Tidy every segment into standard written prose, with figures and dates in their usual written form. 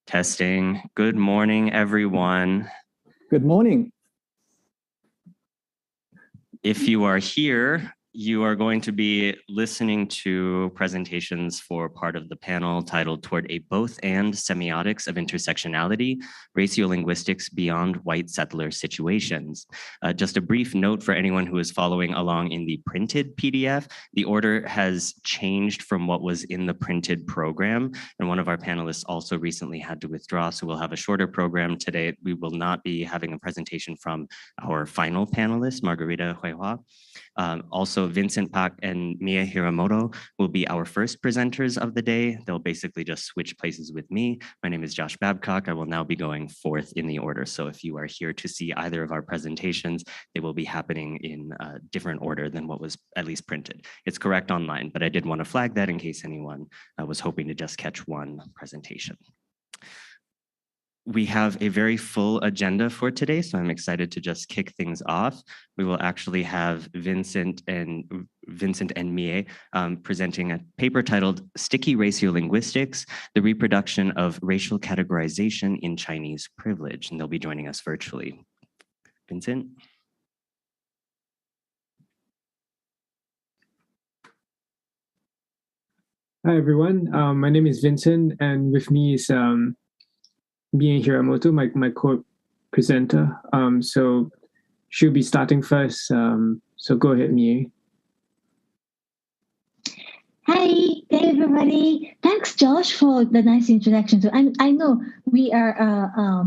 Testing. Good morning, everyone. Good morning. If you are here, you are going to be listening to presentations for part of the panel titled Toward a Both and Semiotics of Intersectionality, Raciolinguistics Beyond White Settler Situations. Just a brief note for anyone who is following along in the printed PDF, the order has changed from what was in the printed program, and one of our panelists also recently had to withdraw, so we'll have a shorter program today. We will not be having a presentation from our final panelist, Margarita, Huayhua. Also, Vincent, Pak, and Mie Hiramoto will be our first presenters of the day. They'll basically just switch places with me. My name is Josh Babcock. I will now be going fourth in the order. So if you are here to see either of our presentations, they will be happening in a different order than what was at least printed. It's correct online, but I did want to flag that in case anyone was hoping to just catch one presentation. We have a very full agenda for today, so I'm excited to just kick things off. We will actually have Vincent and Mie presenting a paper titled Sticky Raciolinguistics, the Reproduction of Racial Categorization in Chinese Privilege, and they'll be joining us virtually. Vincent? Hi, everyone. My name is Vincent, and with me is Mie Hiramoto, my co-presenter. So she'll be starting first. So go ahead, Mie. Hi, everybody. Thanks, Josh, for the nice introduction. So I know we are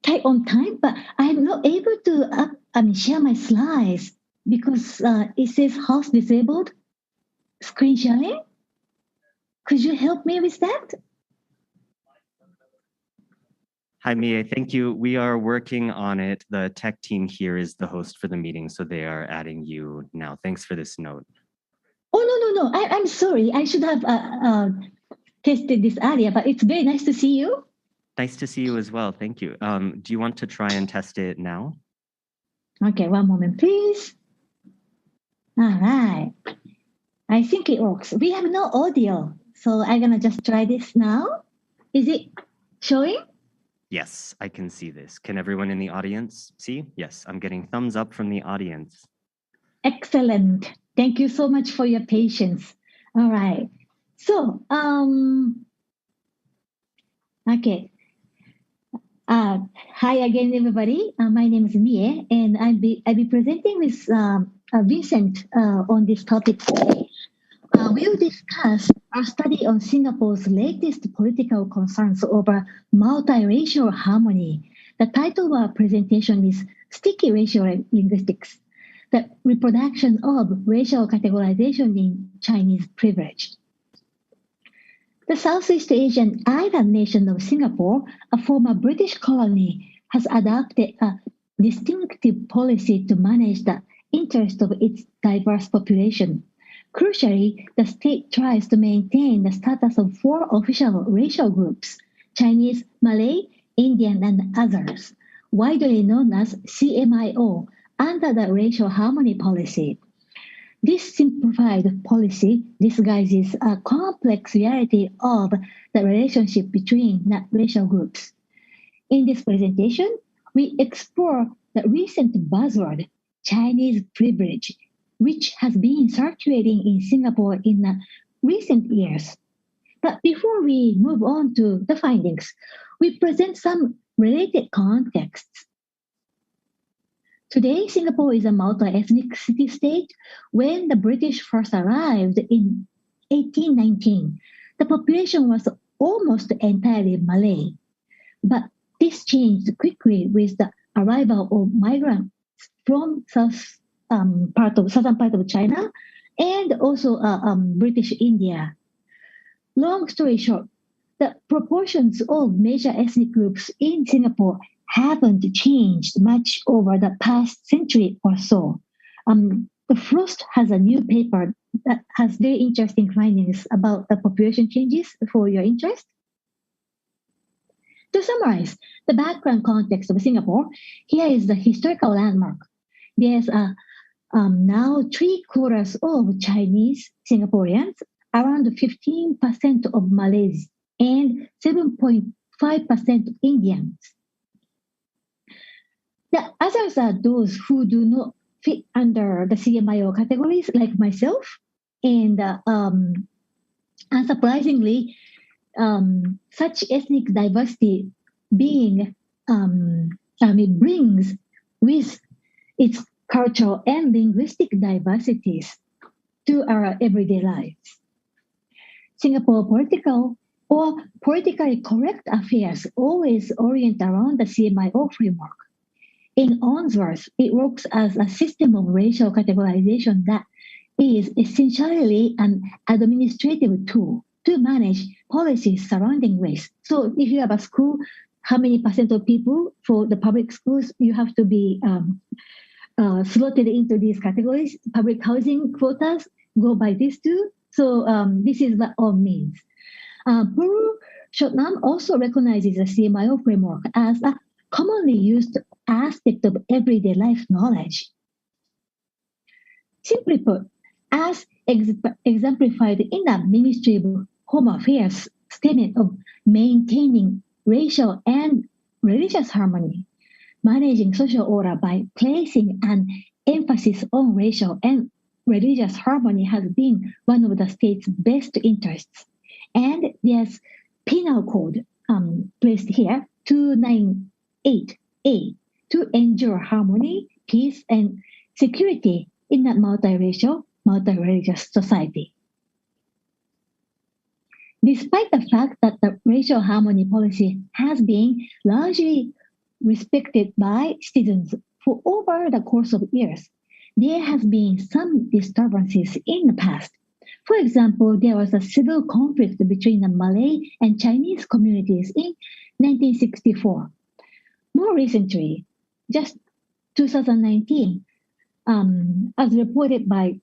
tight on time, but I'm not able to share my slides because it says host disabled screen sharing. Could you help me with that? Hi, Mie, thank you. We are working on it. The tech team here is the host for the meeting, so they are adding you now. Thanks for this note. Oh, no. I'm sorry. I should have tested this earlier, but it's very nice to see you. Nice to see you as well. Thank you. Do you want to try and test it now? Okay, one moment, please. All right. I think it works. We have no audio, so I'm going to just try this now. Is it showing? Yes, I can see this. Can everyone in the audience see? Yes, I'm getting thumbs up from the audience. Excellent. Thank you so much for your patience. All right. So, okay. Hi again, everybody. My name is Mie, and I'll be presenting with Vincent on this topic today. We'll discuss our study on Singapore's latest political concerns over multiracial harmony. The title of our presentation is Sticky Raciolinguistics, the reproduction of racial categorization in Chinese privilege. The Southeast Asian island nation of Singapore, a former British colony, has adopted a distinctive policy to manage the interest of its diverse population. Crucially, the state tries to maintain the status of 4 official racial groups: Chinese, Malay, Indian, and others, widely known as CMIO, under the racial harmony policy. This simplified policy disguises a complex reality of the relationship between racial groups. In this presentation, we explore the recent buzzword, Chinese privilege, which has been circulating in Singapore in recent years. But before we move on to the findings, we present some related contexts. Today, Singapore is a multi-ethnic city-state. When the British first arrived in 1819, the population was almost entirely Malay. But this changed quickly with the arrival of migrants from southern part of China and also British India. Long story short, the proportions of major ethnic groups in Singapore haven't changed much over the past century or so. The Frost has a new paper that has very interesting findings about the population changes for your interest. To summarize the background context of Singapore, here is the historical landmark. There's now 3/4 of Chinese Singaporeans, around 15% of Malays and 7.5% Indians. The others are those who do not fit under the CMIO categories, like myself. And unsurprisingly, such ethnic diversity brings with its cultural and linguistic diversities to our everyday lives. Singapore political or politically correct affairs always orient around the CMIO framework. In Onsworth, it works as a system of racial categorization that is essentially an administrative tool to manage policies surrounding race. So if you have a school, how many percent of people for the public schools, you have to be slotted into these categories. Public housing quotas go by these two. So this is what all means. Puru Shotnam also recognizes the CMIO framework as a commonly used aspect of everyday life knowledge. Simply put, as exemplified in the Ministry of Home Affairs statement of maintaining racial and religious harmony, managing social order by placing an emphasis on racial and religious harmony has been one of the state's best interests. And there's penal code placed here, 298A, to ensure harmony, peace, and security in a multiracial, multireligious society. Despite the fact that the racial harmony policy has been largely respected by citizens for over the course of years, there has been some disturbances in the past. For example, there was a civil conflict between the Malay and Chinese communities in 1964. More recently, just 2019, as reported by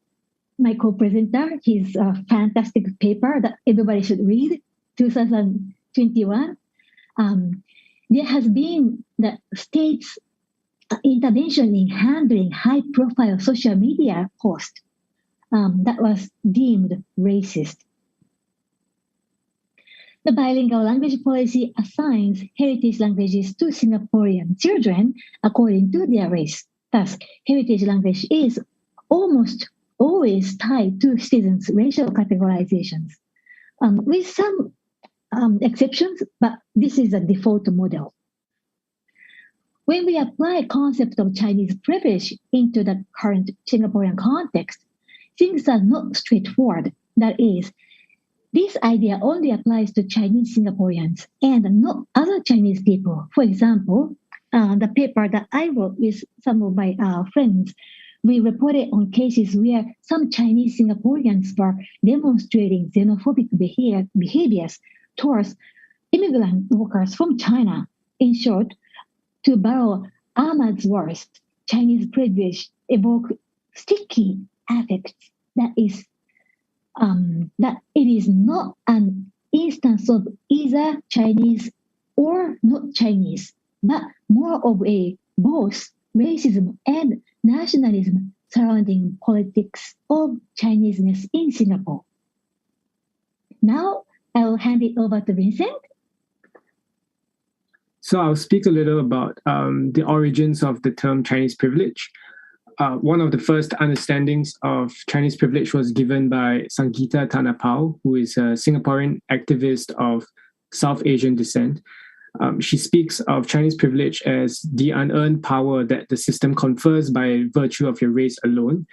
my co-presenter, his fantastic paper that everybody should read, 2021, there has been the state's intervention in handling high-profile social media posts that was deemed racist. The bilingual language policy assigns heritage languages to Singaporean children according to their race. Thus, heritage language is almost always tied to citizens' racial categorizations, with some exceptions, but this is a default model. When we apply concept of Chinese privilege into the current Singaporean context, things are not straightforward. That is, this idea only applies to Chinese Singaporeans and not other Chinese people. For example, the paper that I wrote with some of my friends, we reported on cases where some Chinese Singaporeans were demonstrating xenophobic behaviors towards immigrant workers from China. In short, to borrow Ahmad's words, Chinese privilege evoke sticky affects that it is not an instance of either Chinese or not Chinese, but more of a both racism and nationalism surrounding politics of Chineseness in Singapore. Now I'll hand it over to Vincent. So I'll speak a little about the origins of the term Chinese privilege. One of the first understandings of Chinese privilege was given by Sangeeta Tanapau, who is a Singaporean activist of South Asian descent. She speaks of Chinese privilege as the unearned power that the system confers by virtue of your race alone,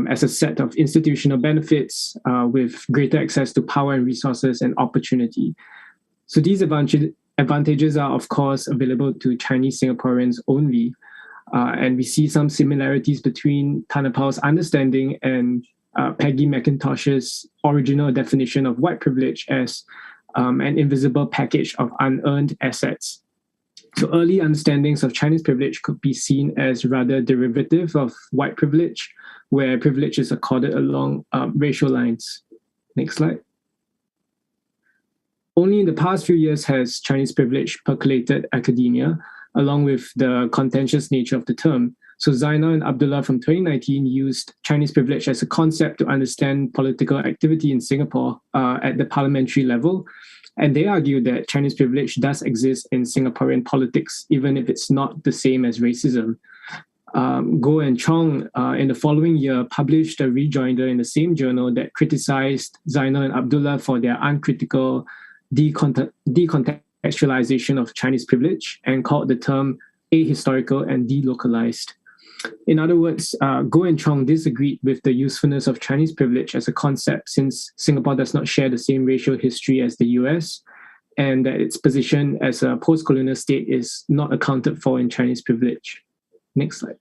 as a set of institutional benefits with greater access to power and resources and opportunity. So these advantages are, of course, available to Chinese Singaporeans only. And we see some similarities between Tanapau's understanding and Peggy McIntosh's original definition of white privilege as an invisible package of unearned assets. So early understandings of Chinese privilege could be seen as rather derivative of white privilege, where privilege is accorded along racial lines. Next slide. Only in the past few years has Chinese privilege percolated academia, along with the contentious nature of the term. So Zaina and Abdullah from 2019 used Chinese privilege as a concept to understand political activity in Singapore at the parliamentary level. And they argue that Chinese privilege does exist in Singaporean politics, even if it's not the same as racism. Goh and Chong in the following year published a rejoinder in the same journal that criticized Zainal and Abdullah for their uncritical decontextualization of Chinese privilege and called the term ahistorical and delocalized. In other words, Goh and Chong disagreed with the usefulness of Chinese privilege as a concept, since Singapore does not share the same racial history as the US, and that its position as a post-colonial state is not accounted for in Chinese privilege. Next slide.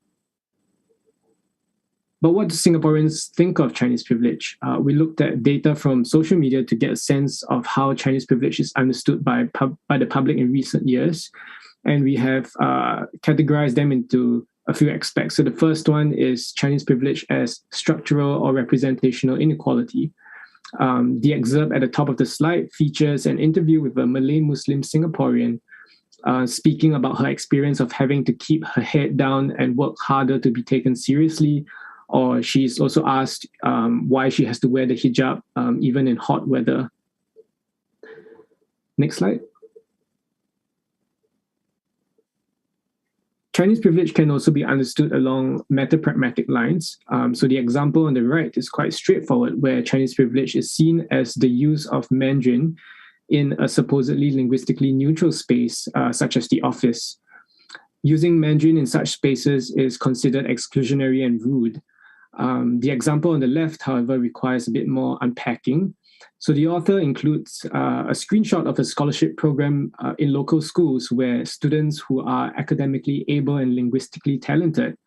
But what do Singaporeans think of Chinese privilege? We looked at data from social media to get a sense of how Chinese privilege is understood by the public in recent years. And we have categorized them into a few aspects. So the first one is Chinese privilege as structural or representational inequality. The excerpt at the top of the slide features an interview with a Malay Muslim Singaporean speaking about her experience of having to keep her head down and work harder to be taken seriously. Or she's also asked why she has to wear the hijab even in hot weather. Next slide. Chinese privilege can also be understood along meta-pragmatic lines. So the example on the right is quite straightforward, where Chinese privilege is seen as the use of Mandarin in a supposedly linguistically neutral space, such as the office. Using Mandarin in such spaces is considered exclusionary and rude. The example on the left, however, requires a bit more unpacking. So the author includes a screenshot of a scholarship program in local schools where students who are academically able and linguistically talented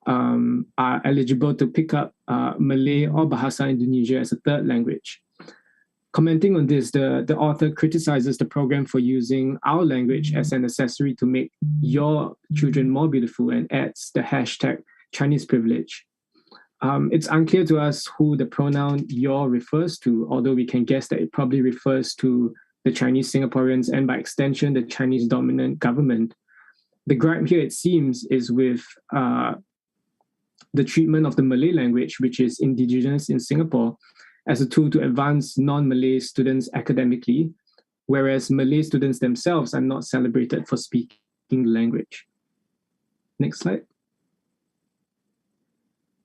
are eligible to pick up Malay or Bahasa Indonesia as a third language. Commenting on this, the author criticizes the program for using our language as an accessory to make your children more beautiful and adds the hashtag Chinese privilege. It's unclear to us who the pronoun your refers to, although we can guess that it probably refers to the Chinese Singaporeans and by extension, the Chinese dominant government. The gripe here, it seems, is with the treatment of the Malay language, which is indigenous in Singapore, as a tool to advance non-Malay students academically, whereas Malay students themselves are not celebrated for speaking the language. Next slide.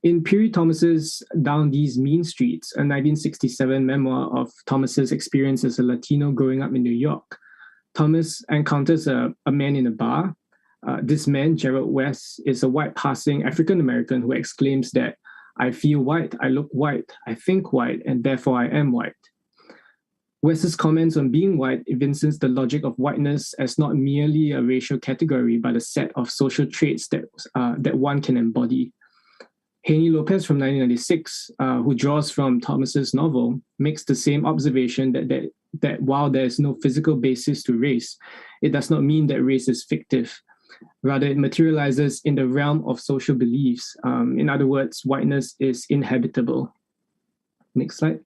In Piri Thomas's Down These Mean Streets, a 1967 memoir of Thomas's experience as a Latino growing up in New York, Thomas encounters a man in a bar. This man, Gerald West, is a white passing African-American who exclaims that, "I feel white, I look white, I think white, and therefore I am white." West's comments on being white evinces the logic of whiteness as not merely a racial category, but a set of social traits that one can embody. Haney Lopez from 1996, who draws from Thomas's novel, makes the same observation that while there is no physical basis to race, it does not mean that race is fictive. Rather, it materializes in the realm of social beliefs. In other words, whiteness is inhabitable. Next slide.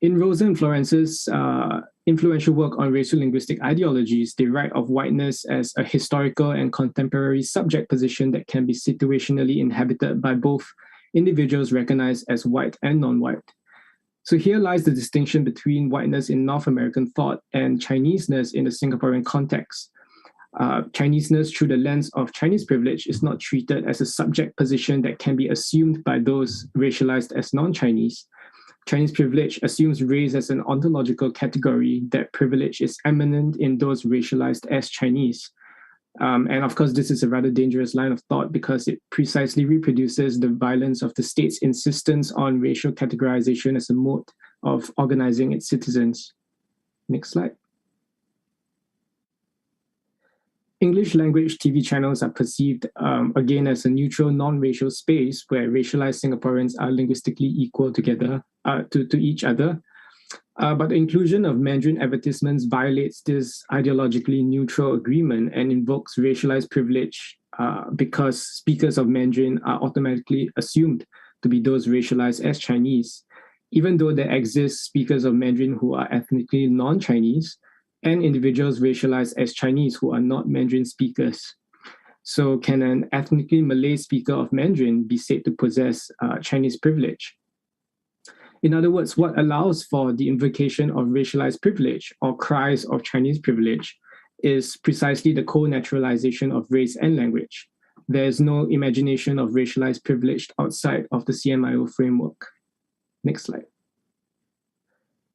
In Rosa and Florence's influential work on racial linguistic ideologies, they write of whiteness as a historical and contemporary subject position that can be situationally inhabited by both individuals recognized as white and non-white. So here lies the distinction between whiteness in North American thought and Chineseness in the Singaporean context. Chineseness through the lens of Chinese privilege is not treated as a subject position that can be assumed by those racialized as non-Chinese. Chinese privilege assumes race as an ontological category that privilege is eminent in those racialized as Chinese. And of course, this is a rather dangerous line of thought because it precisely reproduces the violence of the state's insistence on racial categorization as a mode of organizing its citizens. Next slide. English language TV channels are perceived, again, as a neutral, non-racial space where racialized Singaporeans are linguistically equal together to each other. But the inclusion of Mandarin advertisements violates this ideologically neutral agreement and invokes racialized privilege because speakers of Mandarin are automatically assumed to be those racialized as Chinese, even though there exist speakers of Mandarin who are ethnically non-Chinese, and individuals racialized as Chinese who are not Mandarin speakers. So can an ethnically Malay speaker of Mandarin be said to possess Chinese privilege? In other words, what allows for the invocation of racialized privilege or cries of Chinese privilege is precisely the co-naturalization of race and language. There is no imagination of racialized privilege outside of the CMIO framework. Next slide.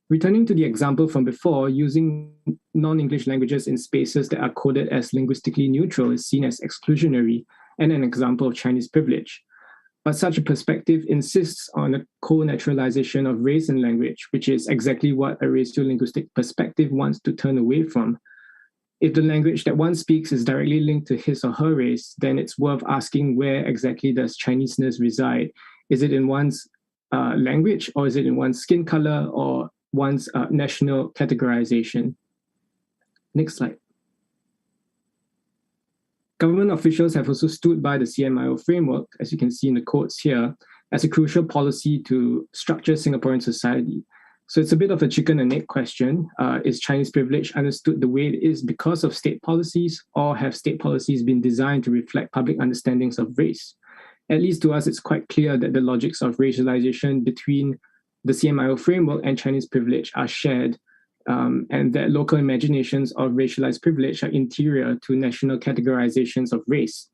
Returning to the example from before, using non-English languages in spaces that are coded as linguistically neutral is seen as exclusionary and an example of Chinese privilege. But such a perspective insists on a co-naturalization of race and language, which is exactly what a ratiolinguistic perspective wants to turn away from. If the language that one speaks is directly linked to his or her race, then it's worth asking where exactly does Chineseness reside? Is it in one's language, or is it in one's skin color, or one's national categorization? Next slide. Government officials have also stood by the CMIO framework, as you can see in the quotes here, as a crucial policy to structure Singaporean society. So it's a bit of a chicken and egg question. Is Chinese privilege understood the way it is because of state policies, or have state policies been designed to reflect public understandings of race? At least to us, it's quite clear that the logics of racialization between the CMIO framework and Chinese privilege are shared, and that local imaginations of racialized privilege are interior to national categorizations of race.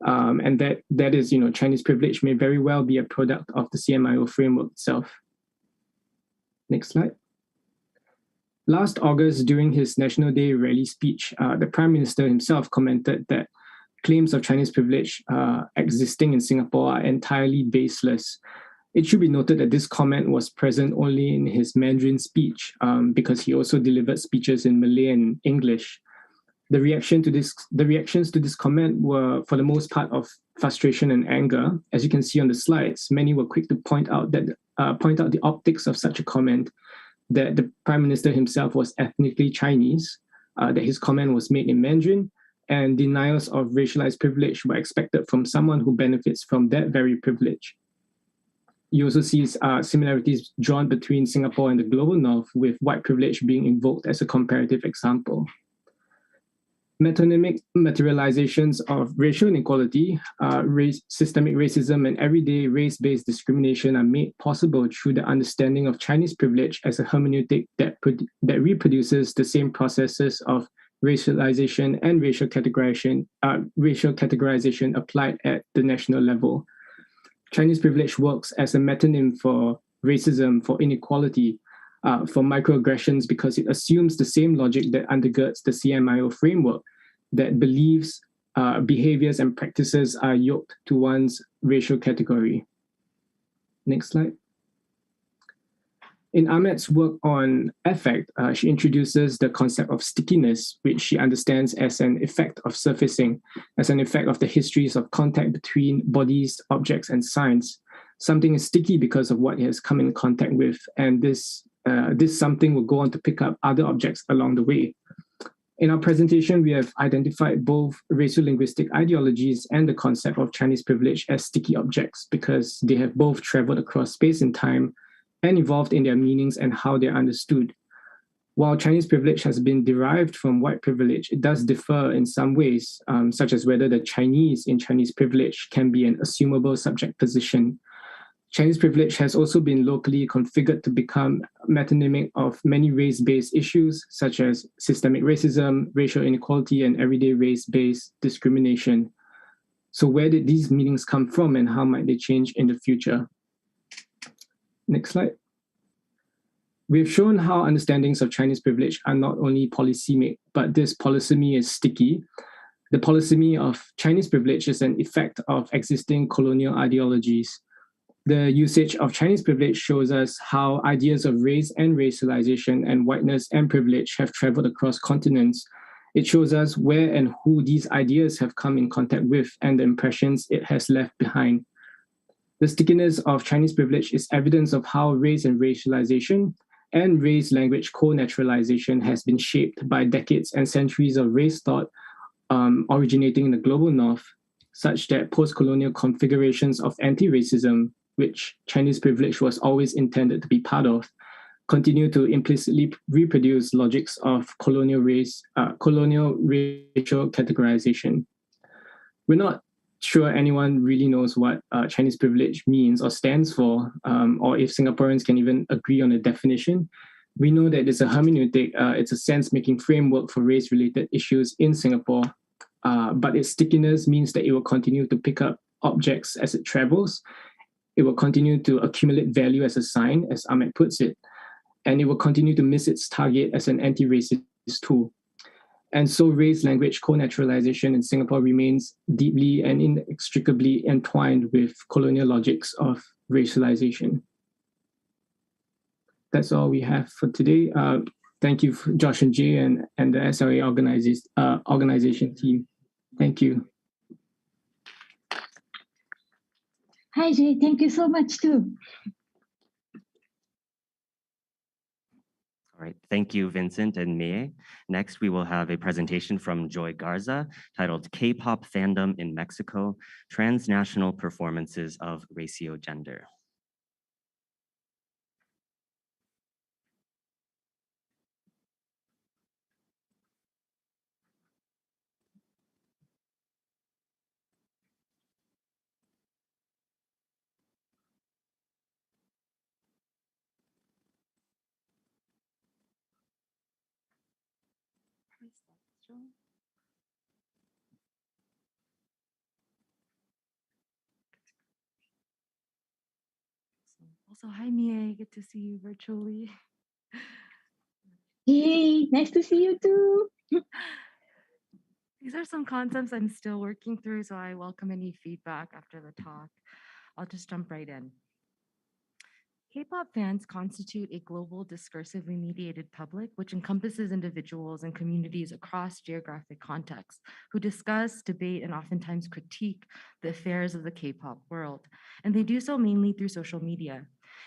And that is, Chinese privilege may very well be a product of the CMIO framework itself. Next slide. Last August, during his National Day rally speech, the Prime Minister himself commented that claims of Chinese privilege existing in Singapore are entirely baseless. It should be noted that this comment was present only in his Mandarin speech, because he also delivered speeches in Malay and English. The reactions to this comment were, for the most part, of frustration and anger. As you can see on the slides, many were quick to point out the optics of such a comment, that the Prime Minister himself was ethnically Chinese, that his comment was made in Mandarin, and denials of racialized privilege were expected from someone who benefits from that very privilege. You also see similarities drawn between Singapore and the global north, with white privilege being invoked as a comparative example. Metonymic materializations of racial inequality, systemic racism, and everyday race-based discrimination are made possible through the understanding of Chinese privilege as a hermeneutic that reproduces the same processes of racialization and racial categorization applied at the national level. Chinese privilege works as a metonym for racism, for inequality, for microaggressions, because it assumes the same logic that undergirds the CMIO framework, that believes behaviors and practices are yoked to one's racial category. Next slide. In Ahmed's work on affect, she introduces the concept of stickiness, which she understands as an effect of surfacing, as an effect of the histories of contact between bodies, objects, and signs. Something is sticky because of what it has come in contact with, and this something will go on to pick up other objects along the way. In our presentation, we have identified both ratiolinguistic ideologies and the concept of Chinese privilege as sticky objects, because they have both traveled across space and time and evolved in their meanings and how they're understood. While Chinese privilege has been derived from white privilege, it does differ in some ways, such as whether the Chinese in Chinese privilege can be an assumable subject position. Chinese privilege has also been locally configured to become metonymic of many race-based issues, such as systemic racism, racial inequality, and everyday race-based discrimination. So where did these meanings come from, and how might they change in the future? Next slide. We've shown how understandings of Chinese privilege are not only polysemic, but this polysemy is sticky. The polysemy of Chinese privilege is an effect of existing colonial ideologies. The usage of Chinese privilege shows us how ideas of race and racialization and whiteness and privilege have traveled across continents. It shows us where and who these ideas have come in contact with and the impressions it has left behind. The stickiness of Chinese privilege is evidence of how race and racialization and race-language co-naturalization has been shaped by decades and centuries of race thought originating in the global north, such that post-colonial configurations of anti-racism, which Chinese privilege was always intended to be part of, continue to implicitly reproduce logics of colonial racial categorization. We're not sure anyone really knows what Chinese privilege means or stands for, or if Singaporeans can even agree on a definition. We know that it's a hermeneutic, it's a sense-making framework for race-related issues in Singapore, but its stickiness means that it will continue to pick up objects as it travels. It will continue to accumulate value as a sign, as Ahmed puts it, and it will continue to miss its target as an anti-racist tool. And so race language co-naturalization in Singapore remains deeply and inextricably entwined with colonial logics of racialization. That's all we have for today. Thank you, Josh and Jay, and the SRA organization team. Thank you. Hi, Jay. Thank you so much, too. All right, thank you, Vincent and Mie. Next, we will have a presentation from Joy Garza titled K-pop Fandom in Mexico, Transnational Performances of Ratio Gender. Also, hi Mie, good to see you virtually. Yay, nice to see you too. These are some concepts I'm still working through, so I welcome any feedback after the talk. I'll just jump right in. K-pop fans constitute a global discursively mediated public, which encompasses individuals and communities across geographic contexts who discuss, debate, and oftentimes critique the affairs of the K-pop world. And they do so mainly through social media.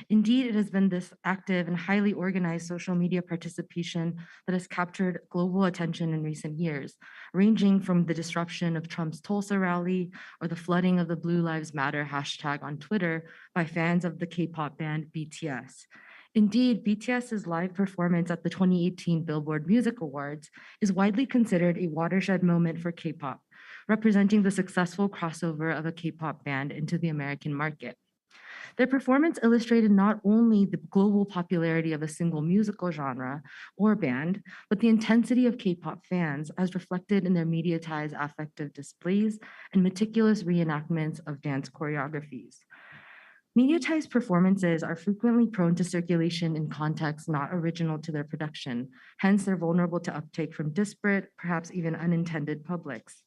Indeed, it has been this active and highly organized social media participation that has captured global attention in recent years, ranging from the disruption of Trump's Tulsa rally or the flooding of the Blue Lives Matter hashtag on Twitter by fans of the K-pop band BTS. Indeed, BTS's live performance at the 2018 Billboard Music Awards is widely considered a watershed moment for K-pop, representing the successful crossover of a K-pop band into the American market. Their performance illustrated not only the global popularity of a single musical genre or band, but the intensity of K-pop fans as reflected in their mediatized affective displays and meticulous reenactments of dance choreographies. Mediatized performances are frequently prone to circulation in contexts not original to their production. Hence, they're vulnerable to uptake from disparate, perhaps even unintended publics.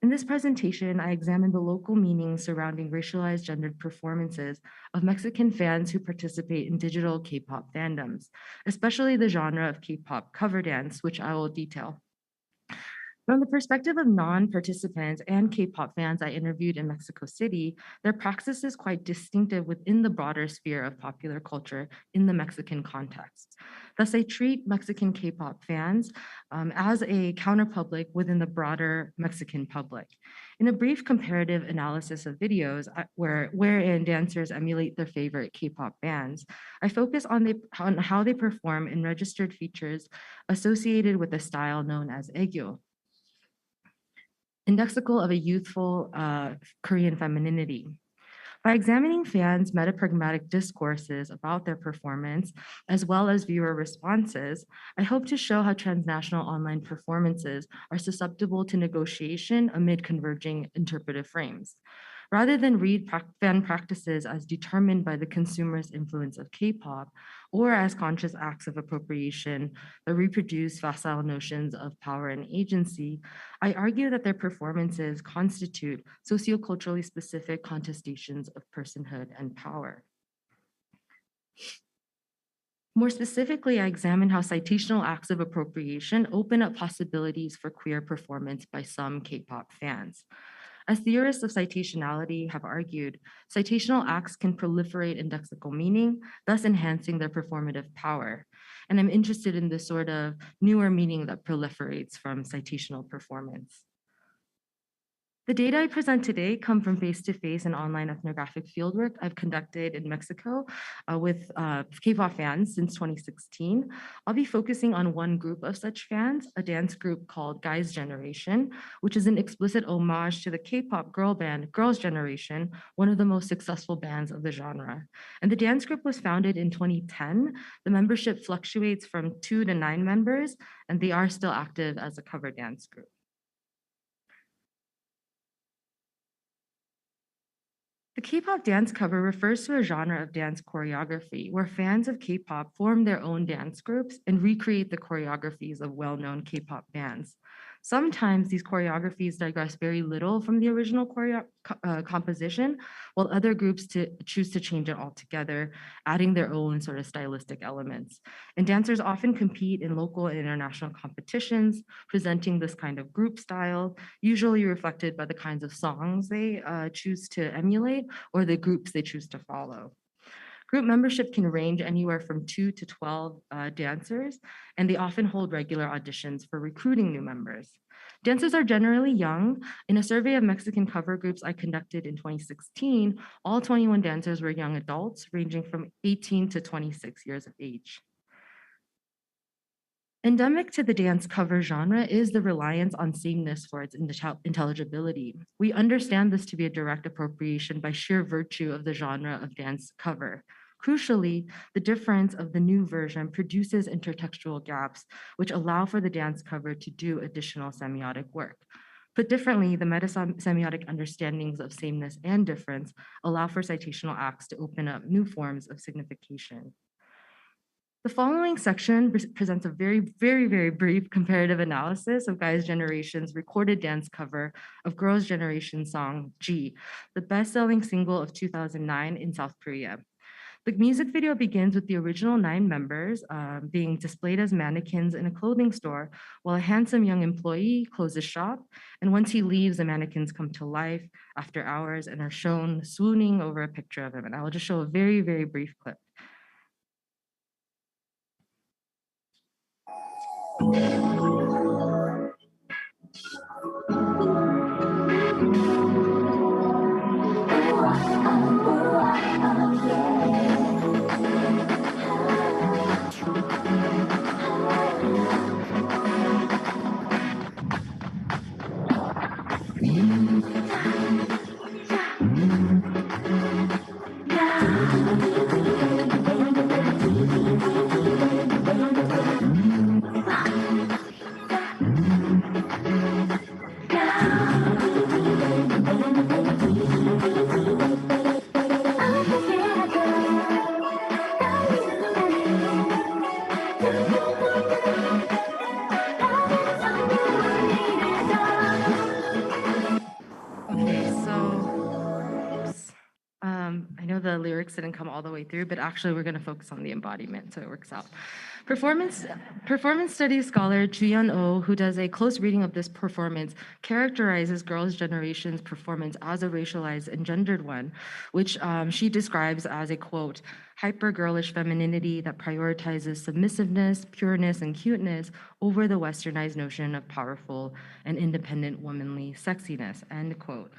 In this presentation, I examined the local meanings surrounding racialized gendered performances of Mexican fans who participate in digital K-pop fandoms, especially the genre of K-pop cover dance, which I will detail. From the perspective of non-participants and K-pop fans I interviewed in Mexico City, their praxis is quite distinctive within the broader sphere of popular culture in the Mexican context. Thus, I treat Mexican K-pop fans as a counterpublic within the broader Mexican public. In a brief comparative analysis of videos wherein dancers emulate their favorite K-pop bands, I focus on how they perform in registered features associated with a style known as aegyo, indexical of a youthful Korean femininity. By examining fans' metapragmatic discourses about their performance, as well as viewer responses, I hope to show how transnational online performances are susceptible to negotiation amid converging interpretive frames. Rather than read fan practices as determined by the consumer's influence of K-pop, or as conscious acts of appropriation that reproduce facile notions of power and agency, I argue that their performances constitute socioculturally specific contestations of personhood and power. More specifically, I examine how citational acts of appropriation open up possibilities for queer performance by some K-pop fans. As theorists of citationality have argued, citational acts can proliferate indexical meaning, thus enhancing their performative power. And I'm interested in this sort of newer meaning that proliferates from citational performance. The data I present today come from face-to-face and online ethnographic fieldwork I've conducted in Mexico with K-pop fans since 2016. I'll be focusing on one group of such fans, a dance group called Guys' Generation, which is an explicit homage to the K-pop girl band Girls' Generation, one of the most successful bands of the genre. And the dance group was founded in 2010. The membership fluctuates from 2 to 9 members, and they are still active as a cover dance group. The K-pop dance cover refers to a genre of dance choreography where fans of K-pop form their own dance groups and recreate the choreographies of well-known K-pop bands. Sometimes these choreographies digress very little from the original composition, while other groups choose to change it altogether, adding their own sort of stylistic elements. And dancers often compete in local and international competitions, presenting this kind of group style, usually reflected by the kinds of songs they choose to emulate or the groups they choose to follow. Group membership can range anywhere from 2 to 12 dancers, and they often hold regular auditions for recruiting new members. Dancers are generally young. In a survey of Mexican cover groups I conducted in 2016, all 21 dancers were young adults, ranging from 18 to 26 years of age. Endemic to the dance cover genre is the reliance on sameness for its intelligibility. We understand this to be a direct appropriation by sheer virtue of the genre of dance cover. Crucially, the difference of the new version produces intertextual gaps, which allow for the dance cover to do additional semiotic work. Put differently, the meta-semiotic understandings of sameness and difference allow for citational acts to open up new forms of signification. The following section presents a very brief comparative analysis of Guys' Generation's recorded dance cover of Girls' Generation song G, the best-selling single of 2009 in South Korea. The music video begins with the original 9 members being displayed as mannequins in a clothing store while a handsome young employee closes shop. And once he leaves, the mannequins come to life after hours and are shown swooning over a picture of him. And I will just show a very brief clip. I know the lyrics didn't come all the way through, but actually we're going to focus on the embodiment, so it works out. Performance studies scholar Joyhanna, who does a close reading of this performance, characterizes Girls' Generation's performance as a racialized and gendered one, which she describes as a, quote, hyper-girlish femininity that prioritizes submissiveness, pureness, and cuteness over the westernized notion of powerful and independent womanly sexiness, end quote.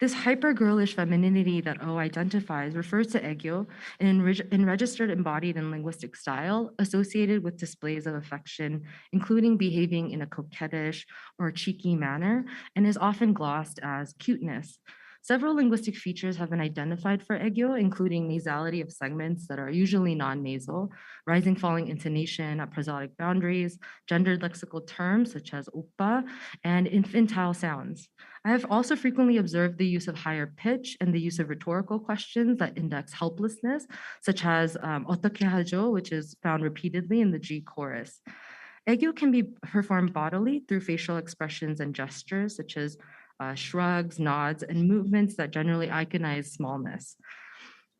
This hyper-girlish femininity that O identifies refers to aegyo, in registered, embodied, and linguistic style associated with displays of affection, including behaving in a coquettish or cheeky manner, and is often glossed as cuteness. Several linguistic features have been identified for aegyo, including nasality of segments that are usually non-nasal, rising-falling intonation at prosodic boundaries, gendered lexical terms such as oppa, and infantile sounds. I have also frequently observed the use of higher pitch and the use of rhetorical questions that index helplessness, such as 어떻게 하죠, which is found repeatedly in the G chorus. Aegyo can be performed bodily through facial expressions and gestures, such as shrugs, nods, and movements that generally iconize smallness.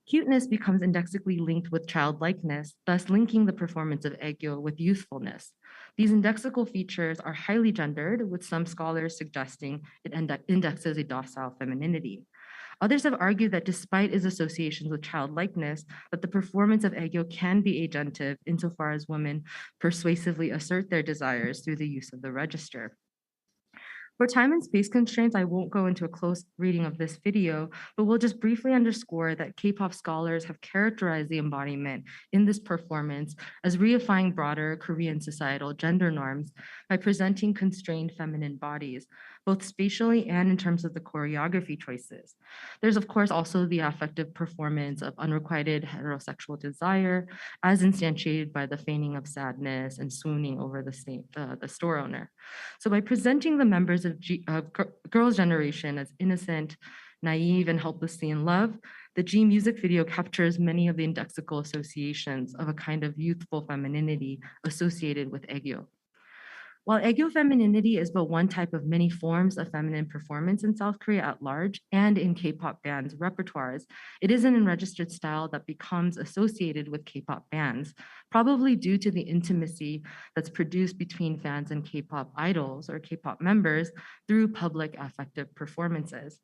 Cuteness becomes indexically linked with childlikeness, thus linking the performance of aegyo with youthfulness. These indexical features are highly gendered, with some scholars suggesting it indexes a docile femininity. Others have argued that despite its associations with childlikeness, that the performance of aegyo can be agentive insofar as women persuasively assert their desires through the use of the register. For time and space constraints, I won't go into a close reading of this video, but we'll just briefly underscore that K-pop scholars have characterized the embodiment in this performance as reifying broader Korean societal gender norms by presenting constrained feminine bodies, both spatially and in terms of the choreography choices. There's of course also the affective performance of unrequited heterosexual desire, as instantiated by the feigning of sadness and swooning over the store owner. So by presenting the members of Girls' Generation as innocent, naive, and helplessly in love, the G music video captures many of the indexical associations of a kind of youthful femininity associated with aegyo. While aegyo femininity is but one type of many forms of feminine performance in South Korea at large and in K-pop bands' repertoires, it is an unregistered style that becomes associated with K-pop bands, probably due to the intimacy that's produced between fans and K-pop idols or K-pop members through public affective performances.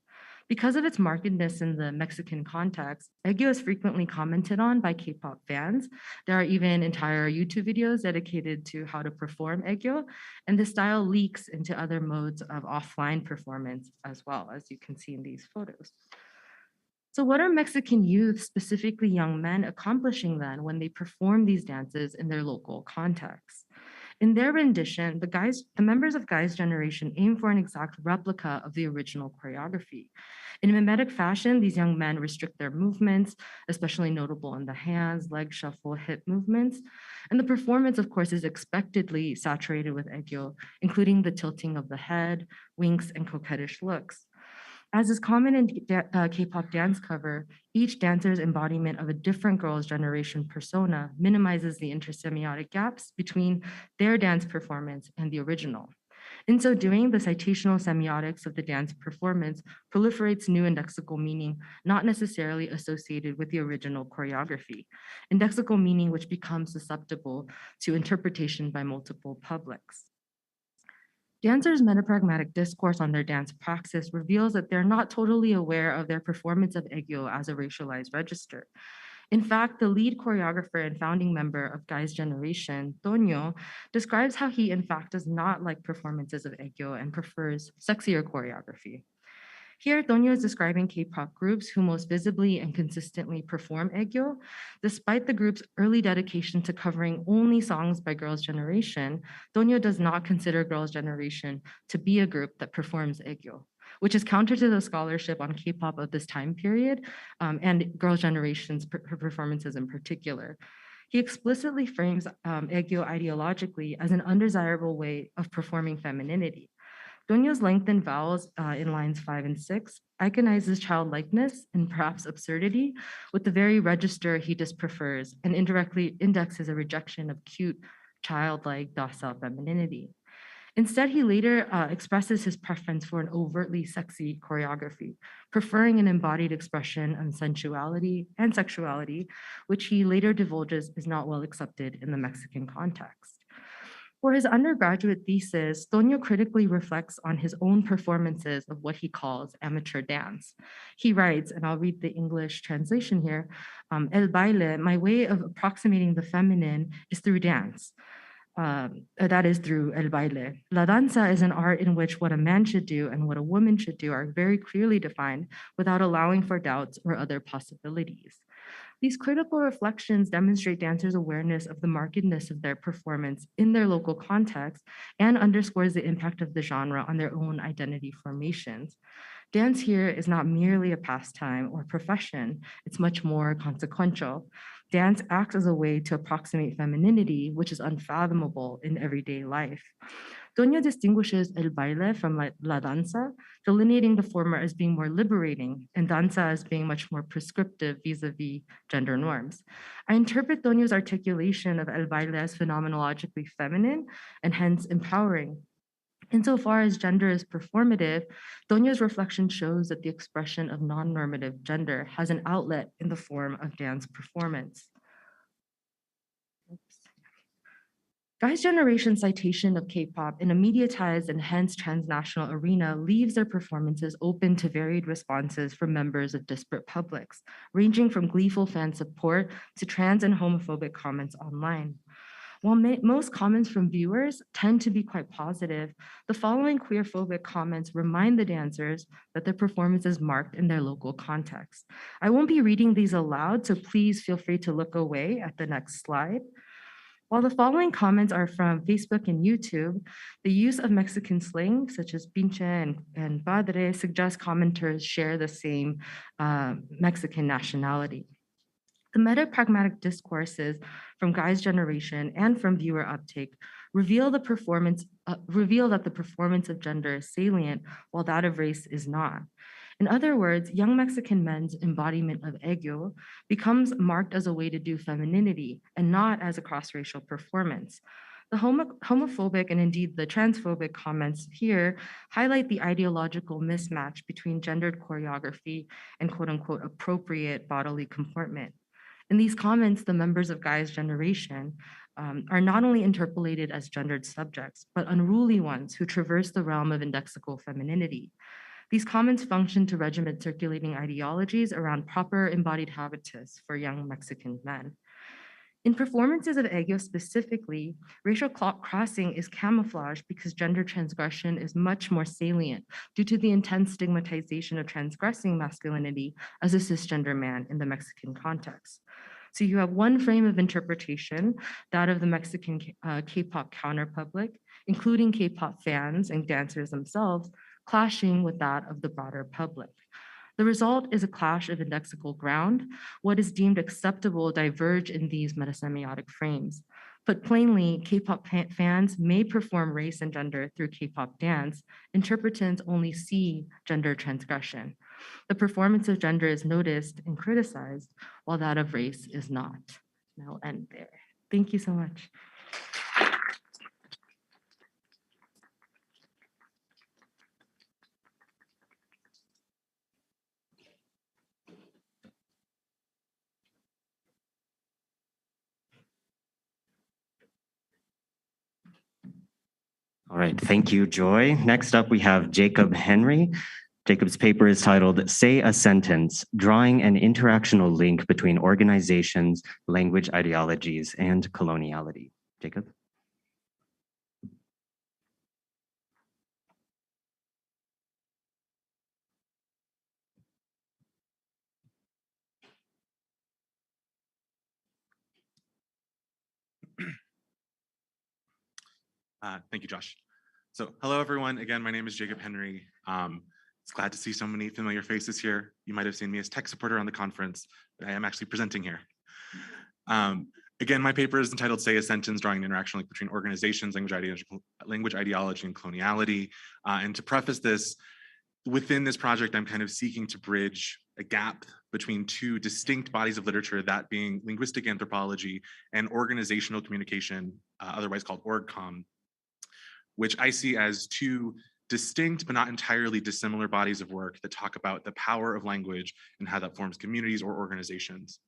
Because of its markedness in the Mexican context, aegyo is frequently commented on by K-pop fans. There are even entire YouTube videos dedicated to how to perform aegyo, and the style leaks into other modes of offline performance as well, as you can see in these photos. So what are Mexican youth, specifically young men, accomplishing then when they perform these dances in their local context? In their rendition, the members of Guy's Generation aim for an exact replica of the original choreography. In mimetic fashion, these young men restrict their movements, especially notable in the hands, leg shuffle, hip movements. And the performance, of course, is expectedly saturated with aegyo, including the tilting of the head, winks, and coquettish looks. As is common in K-pop dance cover, each dancer's embodiment of a different Girls' Generation persona minimizes the intersemiotic gaps between their dance performance and the original. In so doing, the citational semiotics of the dance performance proliferates new indexical meaning, not necessarily associated with the original choreography, indexical meaning which becomes susceptible to interpretation by multiple publics. Dancers' metapragmatic discourse on their dance praxis reveals that they're not totally aware of their performance of aegyo as a racialized register. In fact, the lead choreographer and founding member of Guy's Generation, Tonyo, describes how he in fact does not like performances of aegyo and prefers sexier choreography. Here, Tonyo is describing K-pop groups who most visibly and consistently perform aegyo. Despite the group's early dedication to covering only songs by Girls' Generation, Tonyo does not consider Girls' Generation to be a group that performs aegyo, which is counter to the scholarship on K-pop of this time period and Girls' Generation's performances in particular. He explicitly frames aegyo ideologically as an undesirable way of performing femininity. Tonyo's lengthened vowels in lines 5 and 6 iconizes childlikeness and perhaps absurdity with the very register he disprefers and indirectly indexes a rejection of cute, childlike, docile femininity. Instead, he later expresses his preference for an overtly sexy choreography, preferring an embodied expression of sensuality and sexuality, which he later divulges is not well accepted in the Mexican context. For his undergraduate thesis, Tonyo critically reflects on his own performances of what he calls amateur dance. He writes, and I'll read the English translation here, El baile, my way of approximating the feminine is through dance. That is through el baile. La danza is an art in which what a man should do and what a woman should do are very clearly defined without allowing for doubts or other possibilities. These critical reflections demonstrate dancers' awareness of the markedness of their performance in their local context and underscores the impact of the genre on their own identity formations. Dance here is not merely a pastime or profession, it's much more consequential. Dance acts as a way to approximate femininity, which is unfathomable in everyday life. Tonyo distinguishes el baile from la danza, delineating the former as being more liberating and danza as being much more prescriptive vis-a-vis gender norms. I interpret Tonyo's articulation of el baile as phenomenologically feminine and hence empowering. Insofar as gender is performative, Tonyo's reflection shows that the expression of non-normative gender has an outlet in the form of dance performance. Guy's Generation citation of K-pop in a mediatized and hence transnational arena leaves their performances open to varied responses from members of disparate publics, ranging from gleeful fan support to trans and homophobic comments online. While most comments from viewers tend to be quite positive, the following queerphobic comments remind the dancers that their performance is marked in their local context. I won't be reading these aloud, so please feel free to look away at the next slide. While the following comments are from Facebook and YouTube, the use of Mexican slang, such as pinche and padre, suggests commenters share the same Mexican nationality. The meta-pragmatic discourses from Guy's generation and from viewer uptake reveal that the performance of gender is salient, while that of race is not. In other words, young Mexican men's embodiment of ego becomes marked as a way to do femininity and not as a cross-racial performance. The homophobic and indeed the transphobic comments here highlight the ideological mismatch between gendered choreography and quote unquote appropriate bodily comportment. In these comments, the members of Guy's generation are not only interpolated as gendered subjects, but unruly ones who traverse the realm of indexical femininity. These comments function to regiment circulating ideologies around proper embodied habitus for young Mexican men. In performances of ego specifically, racial crossing is camouflaged because gender transgression is much more salient due to the intense stigmatization of transgressing masculinity as a cisgender man in the Mexican context. So you have one frame of interpretation, that of the Mexican K-pop counterpublic, including K-pop fans and dancers themselves, clashing with that of the broader public. The result is a clash of indexical ground. What is deemed acceptable diverge in these metasemiotic frames. Put plainly, K-pop fans may perform race and gender through K-pop dance. Interpretants only see gender transgression. The performance of gender is noticed and criticized, while that of race is not. And I'll end there. Thank you so much. All right, thank you, Joy. Next up, we have Jacob Henry. Jacob's paper is titled Say a Sentence, Drawing an Interactional Link Between Organizations, Language Ideologies, and Coloniality. Jacob? Thank you, Josh. So hello, everyone. Again, my name is Jacob Henry. It's glad to see so many familiar faces here. You might have seen me as tech supporter on the conference, but I am actually presenting here. Again, my paper is entitled Say a Sentence, Drawing an Interaction Link Between Organizations, Language Ideology, and Coloniality. And to preface this, within this project, I'm kind of seeking to bridge a gap between two distinct bodies of literature, that being linguistic anthropology and organizational communication, otherwise called org-com, which I see as two distinct but not entirely dissimilar bodies of work that talk about the power of language and how that forms communities or organizations.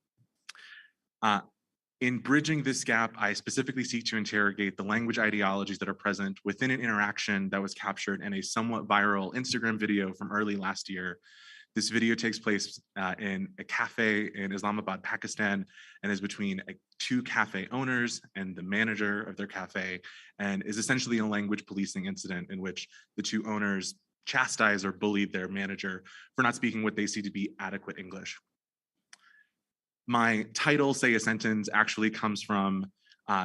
In bridging this gap, I specifically seek to interrogate the language ideologies that are present within an interaction that was captured in a somewhat viral Instagram video from early last year. This video takes place in a cafe in Islamabad, Pakistan, and is between two cafe owners and the manager of their cafe, and is essentially a language policing incident in which the two owners chastise or bully their manager for not speaking what they see to be adequate English. My title, Say a Sentence, actually comes from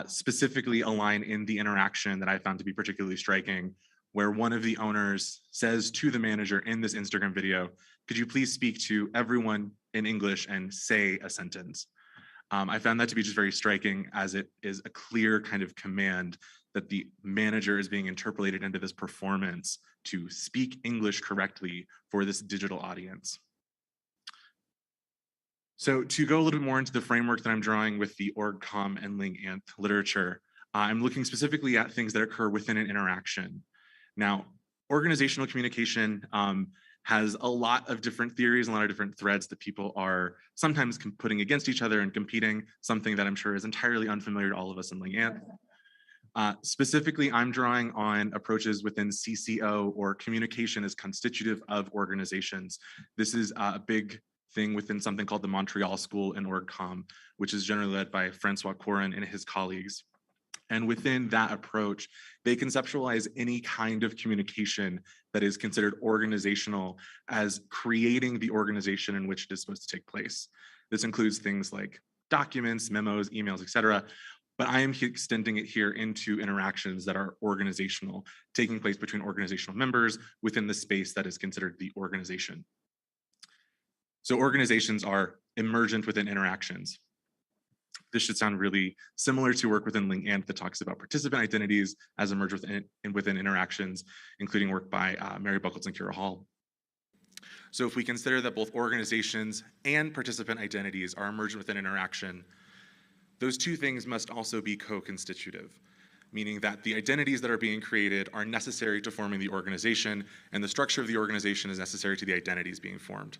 specifically a line in the interaction that I found to be particularly striking, where one of the owners says to the manager in this Instagram video, could you please speak to everyone in English and say a sentence? I found that to be just very striking, as it is a clear kind of command that the manager is being interpolated into this performance to speak English correctly for this digital audience. So to go a little bit more into the framework that I'm drawing with the org-com and ling-anth literature, I'm looking specifically at things that occur within an interaction. Now, organizational communication has a lot of different theories and a lot of different threads that people are sometimes putting against each other and competing, something that I'm sure is entirely unfamiliar to all of us in ling-anth. Specifically, I'm drawing on approaches within CCO, or communication as constitutive of organizations. This is a big thing within something called the Montreal School in org-com, which is generally led by Francois Corin and his colleagues. And within that approach, they conceptualize any kind of communication that is considered organizational as creating the organization in which it is supposed to take place. This includes things like documents, memos, emails, etc. But I am extending it here into interactions that are organizational, taking place between organizational members within the space that is considered the organization. So organizations are emergent within interactions. This should sound really similar to work within LingAnt that talks about participant identities as emerged within interactions, including work by Mary Buckles and Kira Hall. So if we consider that both organizations and participant identities are emergent within interaction, those two things must also be co-constitutive, meaning that the identities that are being created are necessary to forming the organization, and the structure of the organization is necessary to the identities being formed.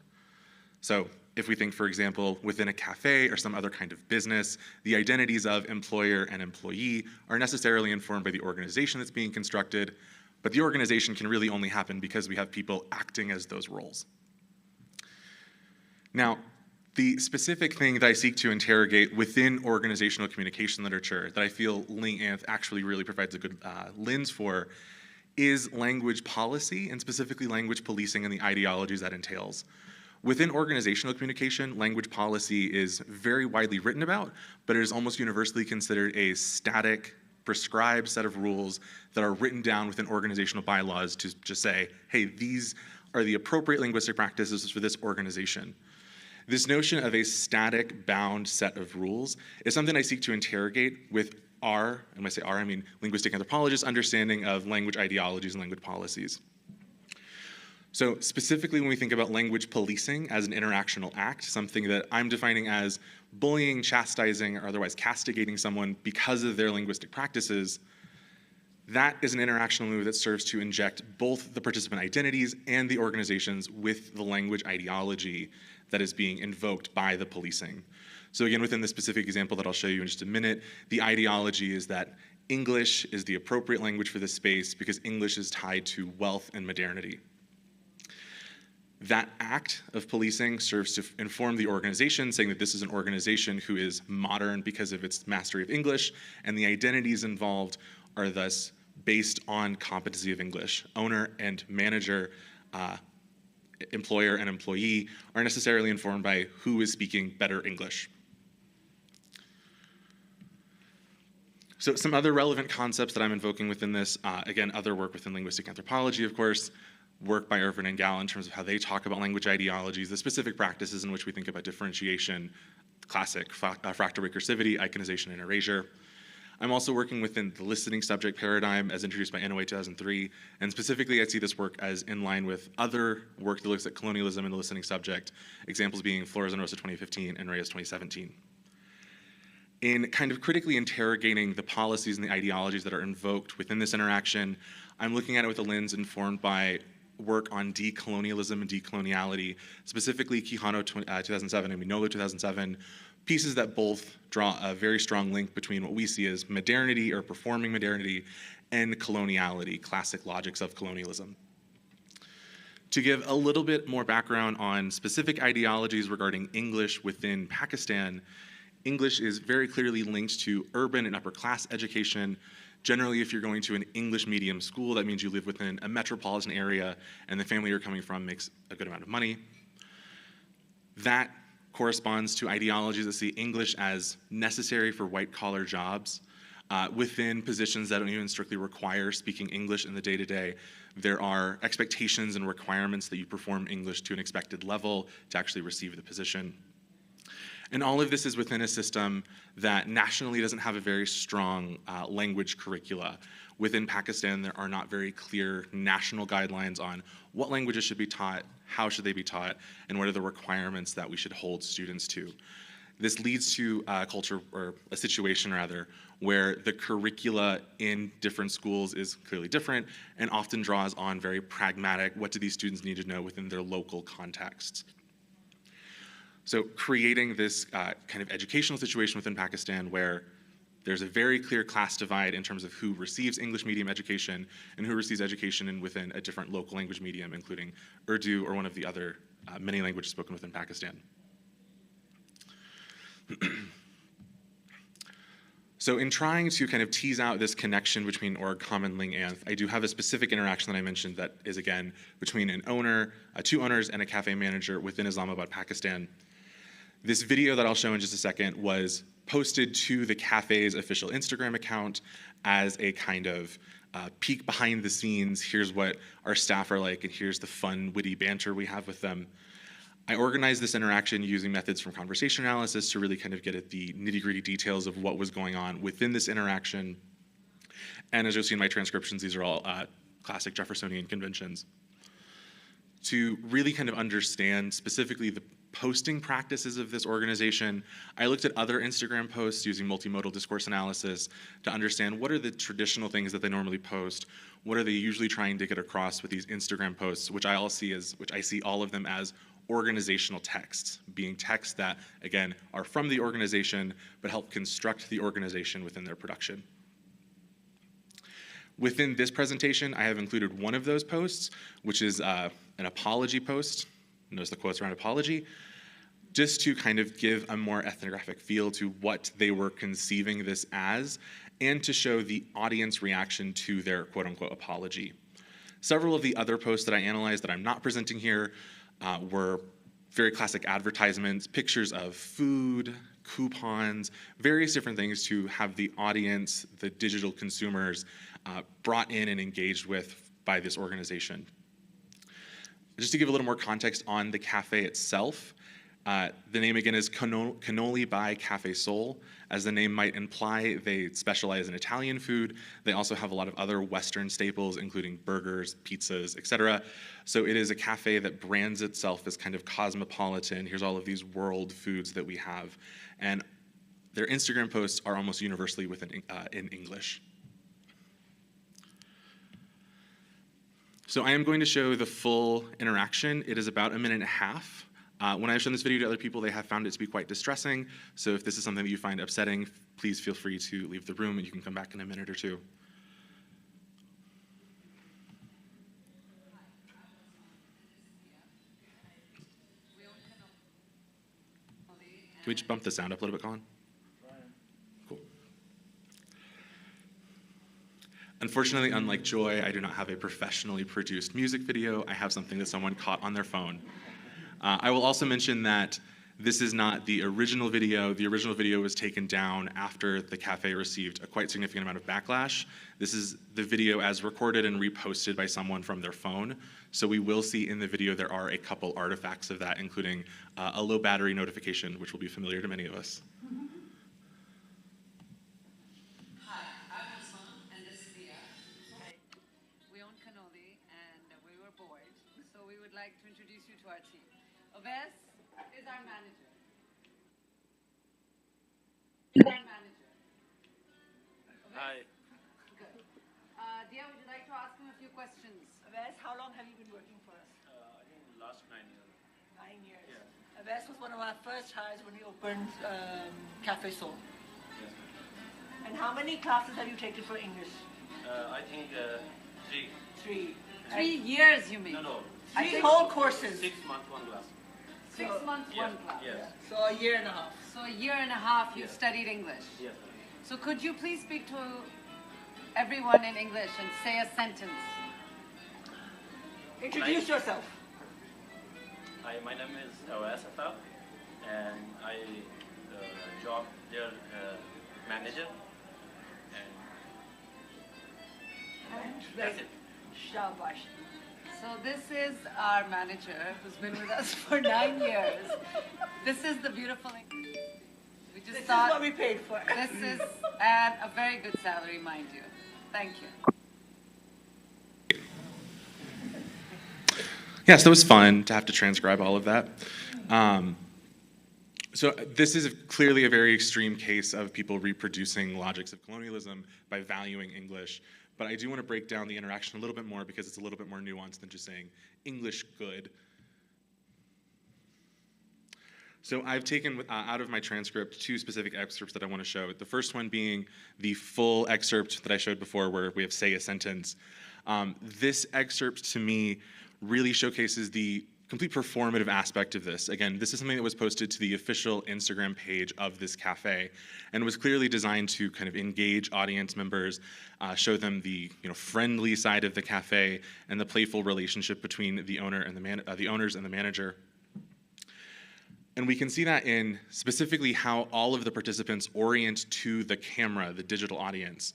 So if we think, for example, within a cafe or some other kind of business, the identities of employer and employee are necessarily informed by the organization that's being constructed, but the organization can really only happen because we have people acting as those roles. Now, the specific thing that I seek to interrogate within organizational communication literature that I feel LingAnt actually really provides a good lens for is language policy, and specifically language policing and the ideologies that entails. Within organizational communication, language policy is very widely written about, but it is almost universally considered a static, prescribed set of rules that are written down within organizational bylaws to just say, hey, these are the appropriate linguistic practices for this organization. This notion of a static, bound set of rules is something I seek to interrogate with our, and when I say our, I mean linguistic anthropologists' understanding of language ideologies and language policies. So specifically when we think about language policing as an interactional act, something that I'm defining as bullying, chastising, or otherwise castigating someone because of their linguistic practices, that is an interactional move that serves to inject both the participant identities and the organizations with the language ideology that is being invoked by the policing. So again, within the specific example that I'll show you in just a minute, the ideology is that English is the appropriate language for this space because English is tied to wealth and modernity. That act of policing serves to inform the organization, saying that this is an organization who is modern because of its mastery of English, and the identities involved are thus based on competency of English. Owner and manager, employer and employee are necessarily informed by who is speaking better English. So some other relevant concepts that I'm invoking within this, again, other work within linguistic anthropology, of course, work by Irvin and Gall in terms of how they talk about language ideologies, the specific practices in which we think about differentiation, classic fractal recursivity, iconization, and erasure. I'm also working within the listening subject paradigm as introduced by Inouye 2003, and specifically I see this work as in line with other work that looks at colonialism in the listening subject, examples being Flores and Rosa 2015 and Reyes 2017. In kind of critically interrogating the policies and the ideologies that are invoked within this interaction, I'm looking at it with a lens informed by work on decolonialism and decoloniality, specifically Quijano 2007 and Minolo 2007, pieces that both draw a very strong link between what we see as modernity or performing modernity and coloniality, classic logics of colonialism. To give a little bit more background on specific ideologies regarding English within Pakistan, English is very clearly linked to urban and upper class education. Generally, if you're going to an English medium school, that means you live within a metropolitan area and the family you're coming from makes a good amount of money. That corresponds to ideologies that see English as necessary for white-collar jobs. Within positions that don't even strictly require speaking English in the day-to-day, there are expectations and requirements that you perform English to an expected level to actually receive the position. And all of this is within a system that nationally doesn't have a very strong language curricula. Within Pakistan, there are not very clear national guidelines on what languages should be taught, how should they be taught, and what are the requirements that we should hold students to. This leads to a culture, or a situation rather, where the curricula in different schools is clearly different and often draws on very pragmatic, what do these students need to know within their local contexts. So creating this kind of educational situation within Pakistan where there's a very clear class divide in terms of who receives English medium education and who receives education within a different local language medium, including Urdu or one of the other many languages spoken within So in trying to kind of tease out this connection between org, common, ling, anth, I do have a specific interaction that I mentioned that is, again, between an owner, two owners, and a cafe manager within Islamabad, Pakistan. This video that I'll show in just a second was posted to the cafe's official Instagram account as a kind of peek behind the scenes. Here's what our staff are like, and here's the fun, witty banter we have with them. I organized this interaction using methods from conversation analysis to really kind of get at the nitty-gritty details of what was going on within this interaction. And as you'll see in my transcriptions, these are all classic Jeffersonian conventions. To really kind of understand specifically the posting practices of this organization, I looked at other Instagram posts using multimodal discourse analysis to understand what are the traditional things that they normally post, what are they usually trying to get across with these Instagram posts, which I see all of them as organizational texts, being texts that, again, are from the organization, but help construct the organization within their production. Within this presentation, I have included one of those posts, which is an apology post. Notice the quotes around apology, just to kind of give a more ethnographic feel to what they were conceiving this as, and to show the audience reaction to their quote-unquote apology. Several of the other posts that I analyzed that I'm not presenting here were very classic advertisements, pictures of food, coupons, various different things to have the audience, the digital consumers, brought in and engaged with by this organization. Just to give a little more context on the cafe itself, the name again is Cannoli by Cafe Sol. As the name might imply, they specialize in Italian food. They also have a lot of other Western staples, including burgers, pizzas, etc. So it is a cafe that brands itself as kind of cosmopolitan. Here's all of these world foods that we have. And their Instagram posts are almost universally in English. So I am going to show the full interaction. It is about 1.5 minutes. When I've shown this video to other people, they have found it to be quite distressing. So if this is something that you find upsetting, please feel free to leave the room and you can come back in a minute or two. Can we just bump the sound up a little bit, Colin? Cool. Unfortunately, unlike Joy, I do not have a professionally produced music video. I have something that someone caught on their phone. I will also mention that this is not the original video. The original video was taken down after the cafe received a quite significant amount of backlash. This is the video as recorded and reposted by someone from their phone. So we will see in the video there are a couple artifacts of that, including a low battery notification, which will be familiar to many of us. Hi, I'm Vincent, and this is Mia. We own Cannoli, and we were bored, so we would like to introduce you to our team. Oves is our manager. Hi. Good. Dia, would you like to ask him a few questions? Oves, how long have you been working for us? I think last 9 years. 9 years. Yeah. Oves was one of our first hires when we opened Cafe Sol. Yes. And how many classes have you taken for English? I think 3. 3. 3 years, you mean? No. 3 whole courses. 6 months, 1 class. 6 months, Yeah. 1 class. Yes. So a year and a half. So a year and a half you've Yes. studied English. Yes. So could you please speak to everyone in English and say a sentence? Introduce yourself. Hi, my name is Awais Afaf, and I job their manager. And that's it. Shabash. So this is our manager who's been with us for 9 years. This is the beautiful English. We just This is thought what we paid for. this is at a very good salary, mind you. Thank you. Yes, that was fun to have to transcribe all of that. So this is clearly a very extreme case of people reproducing logics of colonialism by valuing English. But I do want to break down the interaction a little bit more because it's a little bit more nuanced than just saying English good. So I've taken out of my transcript 2 specific excerpts that I want to show. The first one being the full excerpt that I showed before where we have say a sentence. This excerpt to me really showcases the complete performative aspect of this. Again, this is something that was posted to the official Instagram page of this cafe and was clearly designed to kind of engage audience members, show them the friendly side of the cafe and the playful relationship between the owner and the owners and the manager. And we can see that in specifically how all of the participants orient to the camera, the digital audience.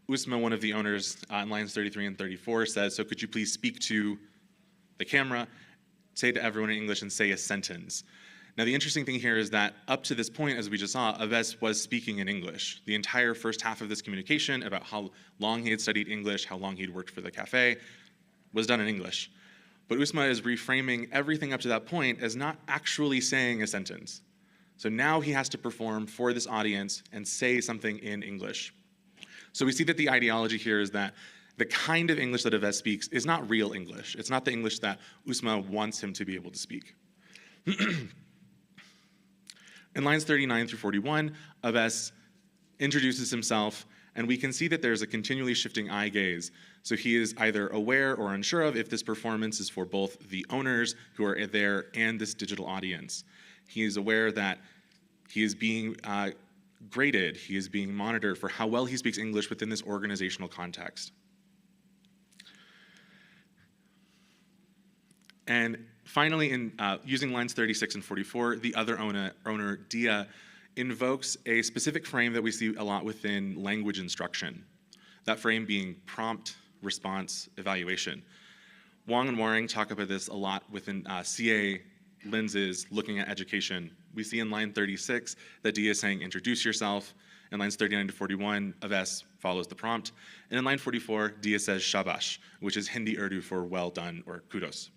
Usma, one of the owners, in lines 33 and 34 says, "So could you please speak to the camera, say to everyone in English, and say a sentence." Now, the interesting thing here is that up to this point, as we just saw, Aves was speaking in English. The entire first half of this communication about how long he had studied English, how long he'd worked for the cafe, was done in English. But Usma is reframing everything up to that point as not actually saying a sentence. So now he has to perform for this audience and say something in English. So we see that the ideology here is that the kind of English that Aves speaks is not real English. It's not the English that Usma wants him to be able to speak. In lines 39 through 41, Aves introduces himself, and we can see that there's a continually shifting eye gaze. So he is either aware or unsure of if this performance is for both the owners who are there and this digital audience. He is aware that he is being graded, he is being monitored for how well he speaks English within this organizational context. And finally, in using lines 36 and 44, the other owner, Dia, invokes a specific frame that we see a lot within language instruction. That frame being prompt, response, evaluation. Wang and Waring talk about this a lot within CA lenses looking at education. We see in line 36 that Dia is saying, "Introduce yourself." In lines 39 to 41, Aves follows the prompt. And in line 44, Dia says shabash, which is Hindi Urdu for well done or kudos.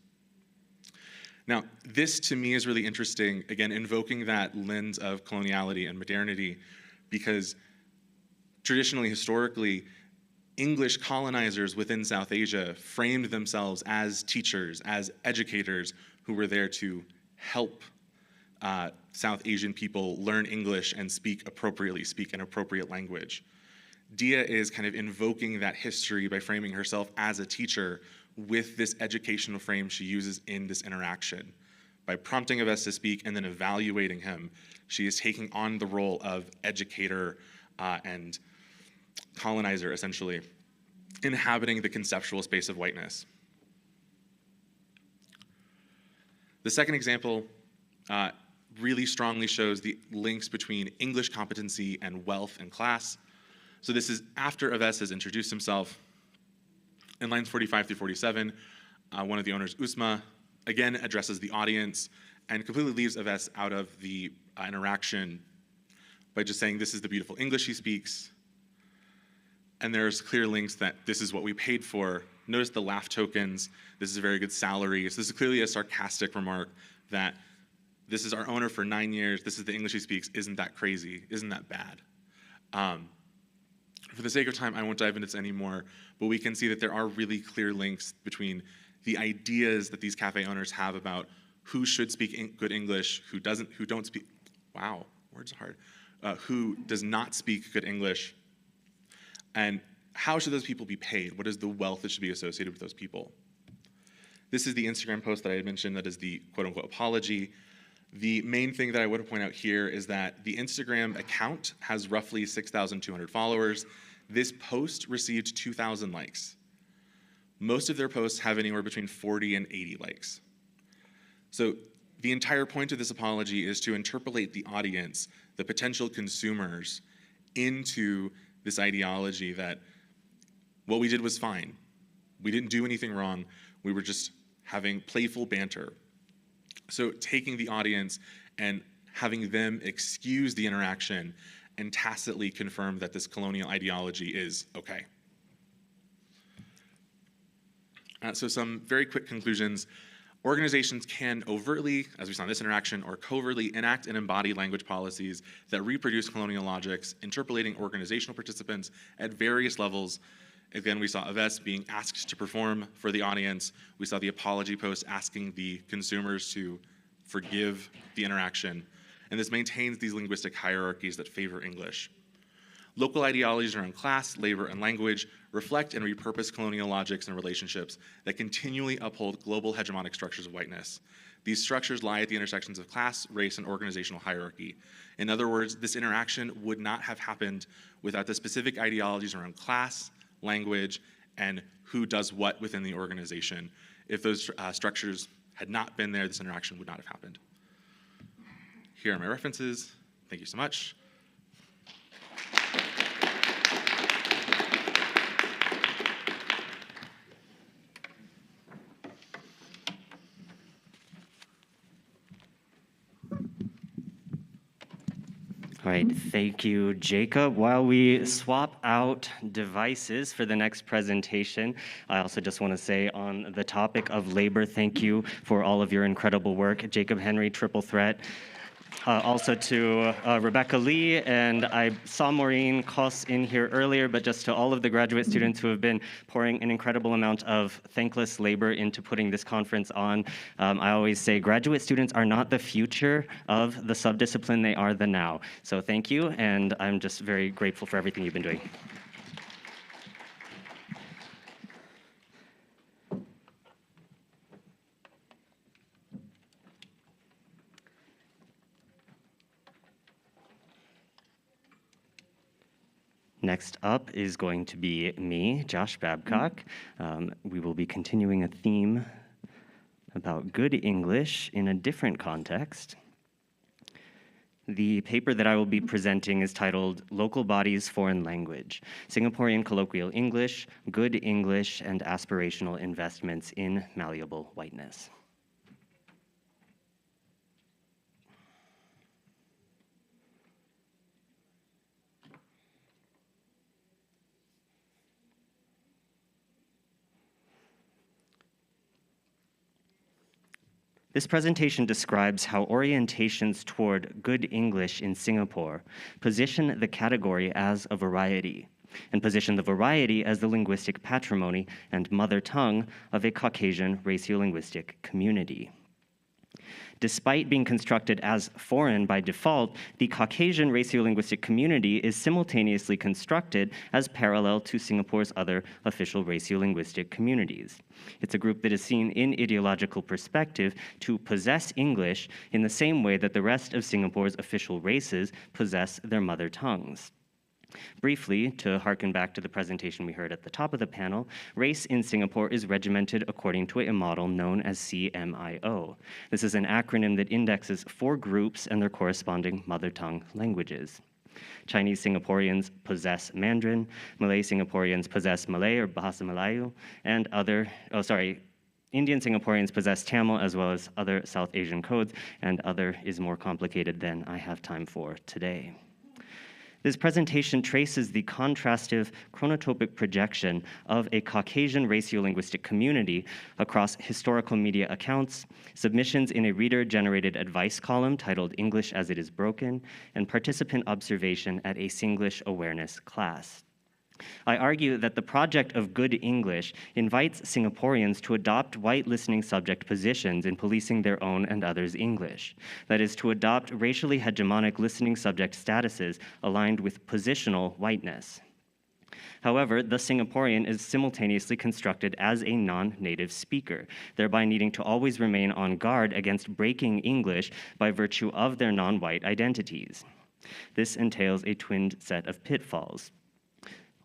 Now, this to me is really interesting, again, invoking that lens of coloniality and modernity, because traditionally, historically, English colonizers within South Asia framed themselves as teachers, as educators who were there to help South Asian people learn English and speak appropriately, speak an appropriate language. Dia is kind of invoking that history by framing herself as a teacher with this educational frame she uses in this interaction. By prompting Aves to speak and then evaluating him, she is taking on the role of educator and colonizer, essentially, inhabiting the conceptual space of whiteness. The second example really strongly shows the links between English competency and wealth and class. So this is after Aves has introduced himself. In lines 45 through 47, one of the owners, Usma, again addresses the audience and completely leaves Aves out of the interaction by just saying this is the beautiful English he speaks. And there's clear links that this is what we paid for. Notice the laugh tokens. This is a very good salary. So this is clearly a sarcastic remark that this is our owner for 9 years. This is the English he speaks. Isn't that crazy? Isn't that bad? For the sake of time, I won't dive into this anymore, but we can see that there are really clear links between the ideas that these cafe owners have about who should speak good English, who don't speak, wow, words are hard, who does not speak good English, and how should those people be paid? What is the wealth that should be associated with those people? This is the Instagram post that I had mentioned that is the quote-unquote apology. The main thing that I want to point out here is that the Instagram account has roughly 6,200 followers. This post received 2,000 likes. Most of their posts have anywhere between 40 and 80 likes. So the entire point of this apology is to interpolate the audience, the potential consumers, into this ideology that what we did was fine. We didn't do anything wrong. We were just having playful banter. So taking the audience and having them excuse the interaction and tacitly confirm that this colonial ideology is okay. So some very quick conclusions. Organizations can overtly, as we saw in this interaction, or covertly enact and embody language policies that reproduce colonial logics, interpolating organizational participants at various levels. Again, we saw Aves being asked to perform for the audience. We saw the apology post asking the consumers to forgive the interaction. And this maintains these linguistic hierarchies that favor English. Local ideologies around class, labor, and language reflect and repurpose colonial logics and relationships that continually uphold global hegemonic structures of whiteness. These structures lie at the intersections of class, race, and organizational hierarchy. In other words, this interaction would not have happened without the specific ideologies around class, language, and who does what within the organization. If those structures had not been there, this interaction would not have happened. Here are my references. Thank you so much. All right, thank you, Jacob. While we swap out devices for the next presentation, I also just want to say on the topic of labor, thank you for all of your incredible work. Jacob Henry, Triple Threat. Also to Rebecca Lee, and I saw Maureen Koss in here earlier, but just to all of the graduate students who have been pouring an incredible amount of thankless labor into putting this conference on. I always say graduate students are not the future of the subdiscipline, they are the now. So thank you, and I'm just very grateful for everything you've been doing. Next up is going to be me, Josh Babcock. We will be continuing a theme about good English in a different context. The paper that I will be presenting is titled Local Bodies Foreign Language, Singaporean Colloquial English, Good English, and Aspirational Investments in Malleable Whiteness. This presentation describes how orientations toward good English in Singapore position the category as a variety, and position the variety as the linguistic patrimony and mother tongue of a Caucasian raciolinguistic community. Despite being constructed as foreign by default, the Caucasian raciolinguistic community is simultaneously constructed as parallel to Singapore's other official raciolinguistic communities. It's a group that is seen in ideological perspective to possess English in the same way that the rest of Singapore's official races possess their mother tongues. Briefly, to harken back to the presentation we heard at the top of the panel, race in Singapore is regimented according to a model known as CMIO. This is an acronym that indexes 4 groups and their corresponding mother tongue languages. Chinese Singaporeans possess Mandarin, Malay Singaporeans possess Malay or Bahasa Melayu, and Indian Singaporeans possess Tamil as well as other South Asian codes, and other is more complicated than I have time for today. This presentation traces the contrastive chronotopic projection of a Caucasian raciolinguistic community across historical media accounts, submissions in a reader-generated advice column titled English as It Is Broken, and participant observation at a Singlish awareness class. I argue that the project of good English invites Singaporeans to adopt white listening subject positions in policing their own and others' English. That is, to adopt racially hegemonic listening subject statuses aligned with positional whiteness. However, the Singaporean is simultaneously constructed as a non-native speaker, thereby needing to always remain on guard against breaking English by virtue of their non-white identities. This entails a twinned set of pitfalls.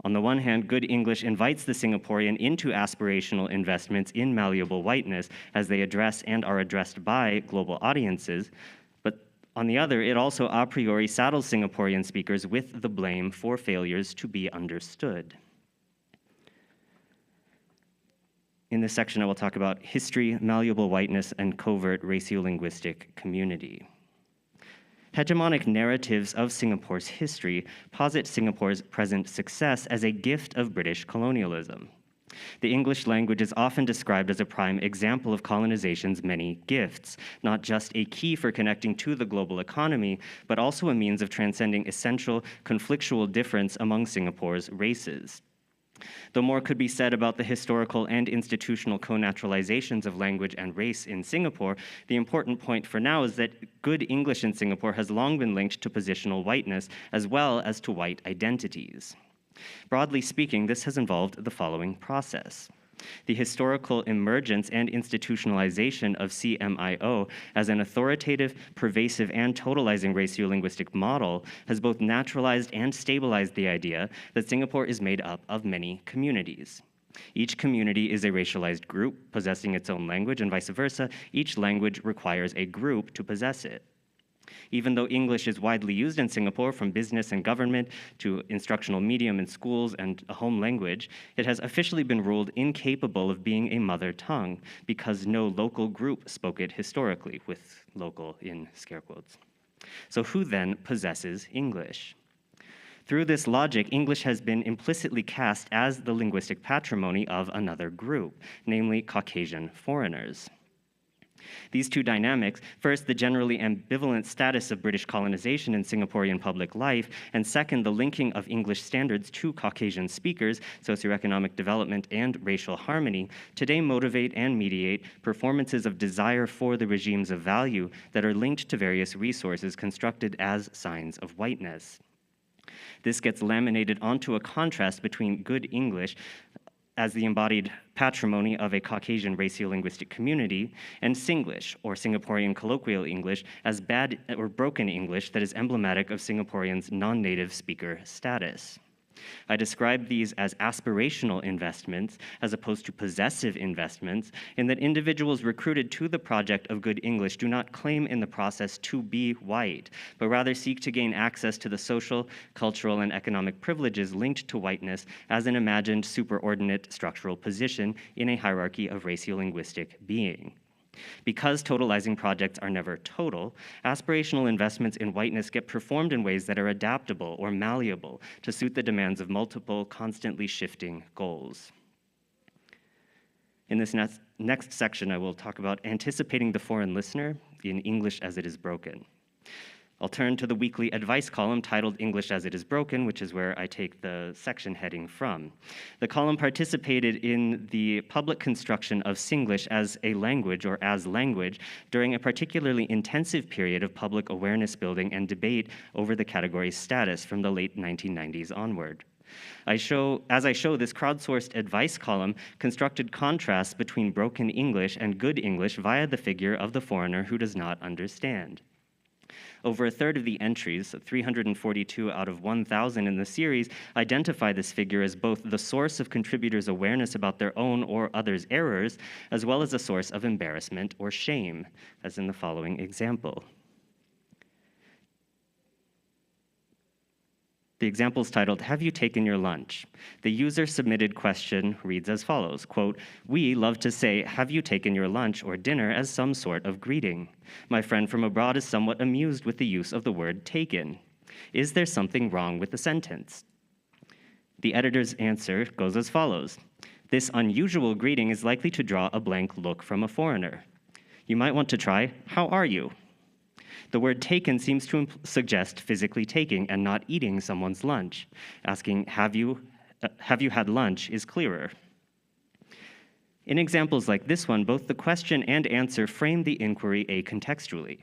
On the one hand, good English invites the Singaporean into aspirational investments in malleable whiteness as they address and are addressed by global audiences, but on the other, it also a priori saddles Singaporean speakers with the blame for failures to be understood. In this section, I will talk about history, malleable whiteness, and covert raciolinguistic community. Hegemonic narratives of Singapore's history posit Singapore's present success as a gift of British colonialism. The English language is often described as a prime example of colonization's many gifts, not just a key for connecting to the global economy, but also a means of transcending essential conflictual difference among Singapore's races. Though more could be said about the historical and institutional co-naturalizations of language and race in Singapore, the important point for now is that good English in Singapore has long been linked to positional whiteness as well as to white identities. Broadly speaking, this has involved the following process. The historical emergence and institutionalization of CMIO as an authoritative, pervasive, and totalizing ratiolinguistic model has both naturalized and stabilized the idea that Singapore is made up of many communities. Each community is a racialized group possessing its own language, and vice versa, each language requires a group to possess it. Even though English is widely used in Singapore, from business and government to instructional medium in schools and a home language, it has officially been ruled incapable of being a mother tongue because no local group spoke it historically, with local in scare quotes. So who then possesses English? Through this logic, English has been implicitly cast as the linguistic patrimony of another group, namely Caucasian foreigners. These two dynamics, first, the generally ambivalent status of British colonization in Singaporean public life, and second, the linking of English standards to Caucasian speakers, socioeconomic development, and racial harmony, today motivate and mediate performances of desire for the regimes of value that are linked to various resources constructed as signs of whiteness. This gets laminated onto a contrast between good English as the embodied patrimony of a Caucasian raciolinguistic community, and Singlish, or Singaporean colloquial English, as bad or broken English that is emblematic of Singaporeans' non-native speaker status. I describe these as aspirational investments as opposed to possessive investments, in that individuals recruited to the project of good English do not claim in the process to be white, but rather seek to gain access to the social, cultural, and economic privileges linked to whiteness as an imagined superordinate structural position in a hierarchy of raciolinguistic being. Because totalizing projects are never total, aspirational investments in whiteness get performed in ways that are adaptable or malleable to suit the demands of multiple, constantly shifting goals. In this next section, I will talk about anticipating the foreign listener in English as it is broken. I'll turn to the weekly advice column titled English as It Is Broken, which is where I take the section heading from. The column participated in the public construction of Singlish as a language or as language during a particularly intensive period of public awareness building and debate over the category's status from the late 1990s onward. As I show, this crowdsourced advice column constructed contrasts between broken English and good English via the figure of the foreigner who does not understand. Over a third of the entries, 342 out of 1,000 in the series, identify this figure as both the source of contributors' awareness about their own or others' errors, as well as a source of embarrassment or shame, as in the following example. The example is titled, "Have you taken your lunch?" The user-submitted question reads as follows, quote, "We love to say, 'Have you taken your lunch or dinner?' as some sort of greeting. My friend from abroad is somewhat amused with the use of the word 'taken.' Is there something wrong with the sentence?" The editor's answer goes as follows. "This unusual greeting is likely to draw a blank look from a foreigner. You might want to try, 'How are you?' The word 'taken' seems to suggest physically taking and not eating someone's lunch. Asking, have you had lunch is clearer." In examples like this one, both the question and answer frame the inquiry acontextually.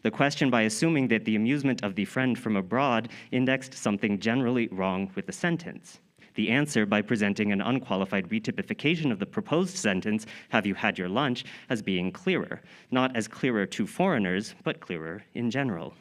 The question by assuming that the amusement of the friend from abroad indexed something generally wrong with the sentence. The answer by presenting an unqualified retypification of the proposed sentence, "Have you had your lunch?" as being clearer, not as clearer to foreigners, but clearer in general.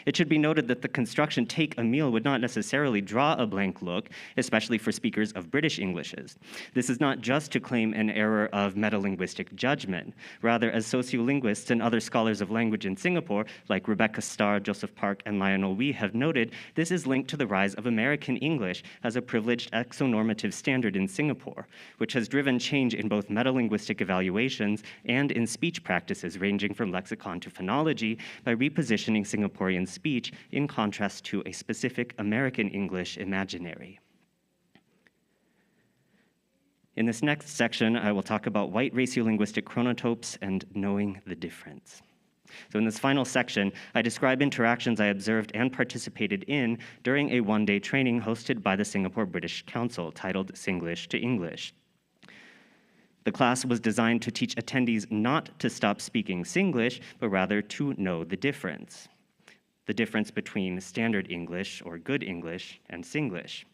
It should be noted that the construction "take a meal" would not necessarily draw a blank look, especially for speakers of British Englishes. This is not just to claim an error of metalinguistic judgment. Rather, as sociolinguists and other scholars of language in Singapore, like Rebecca Starr, Joseph Park, and Lionel Wee have noted, this is linked to the rise of American English as a privileged exonormative standard in Singapore, which has driven change in both metalinguistic evaluations and in speech practices ranging from lexicon to phonology by repositioning Singaporean speech in contrast to a specific American English imaginary. In this next section, I will talk about white raciolinguistic chronotopes and knowing the difference. So in this final section, I describe interactions I observed and participated in during a one-day training hosted by the Singapore British Council titled Singlish to English. The class was designed to teach attendees not to stop speaking Singlish, but rather to know the difference between standard English or good English and Singlish.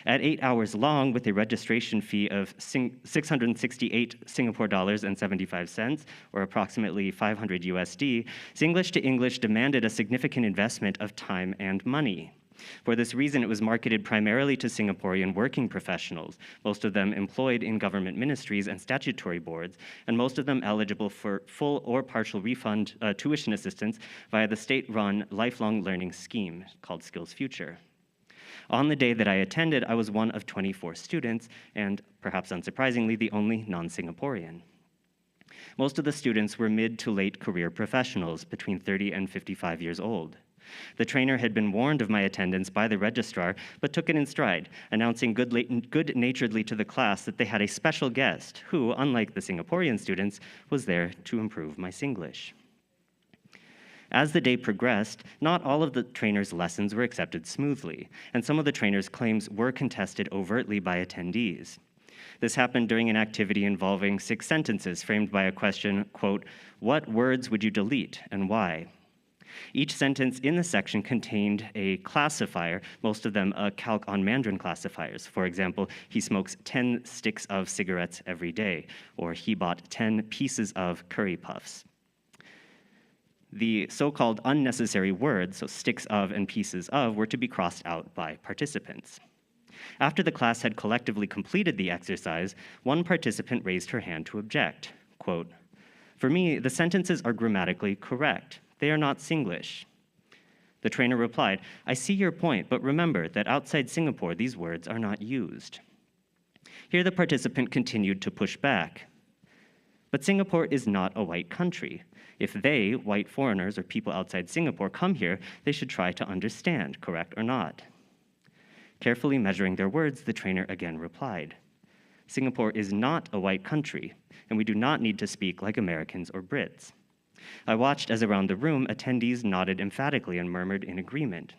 At 8 hours long, with a registration fee of 668 Singapore dollars and 75 cents, or approximately 500 USD, Singlish to English demanded a significant investment of time and money. For this reason, it was marketed primarily to Singaporean working professionals, most of them employed in government ministries and statutory boards, and most of them eligible for full or partial refund tuition assistance via the state-run lifelong learning scheme called Skills Future. On the day that I attended, I was one of 24 students, and perhaps unsurprisingly, the only non-Singaporean. Most of the students were mid to late career professionals, between 30 and 55 years old. The trainer had been warned of my attendance by the registrar, but took it in stride, announcing good-naturedly to the class that they had a special guest who, unlike the Singaporean students, was there to improve my Singlish. As the day progressed, not all of the trainer's lessons were accepted smoothly, and some of the trainer's claims were contested overtly by attendees. This happened during an activity involving 6 sentences framed by a question, quote, "What words would you delete and why?" Each sentence in the section contained a classifier, most of them a calc on Mandarin classifiers. For example, he smokes 10 sticks of cigarettes every day, or he bought 10 pieces of curry puffs. The so-called unnecessary words, so sticks of and pieces of, were to be crossed out by participants. After the class had collectively completed the exercise, one participant raised her hand to object, quote, "For me, the sentences are grammatically correct. They are not Singlish." The trainer replied, "I see your point, but remember that outside Singapore, these words are not used." Here the participant continued to push back. But Singapore is not a white country. If they, white foreigners or people outside Singapore, come here, they should try to understand, correct or not. Carefully measuring their words, the trainer again replied, "Singapore is not a white country, and we do not need to speak like Americans or Brits." I watched as around the room, attendees nodded emphatically and murmured in agreement.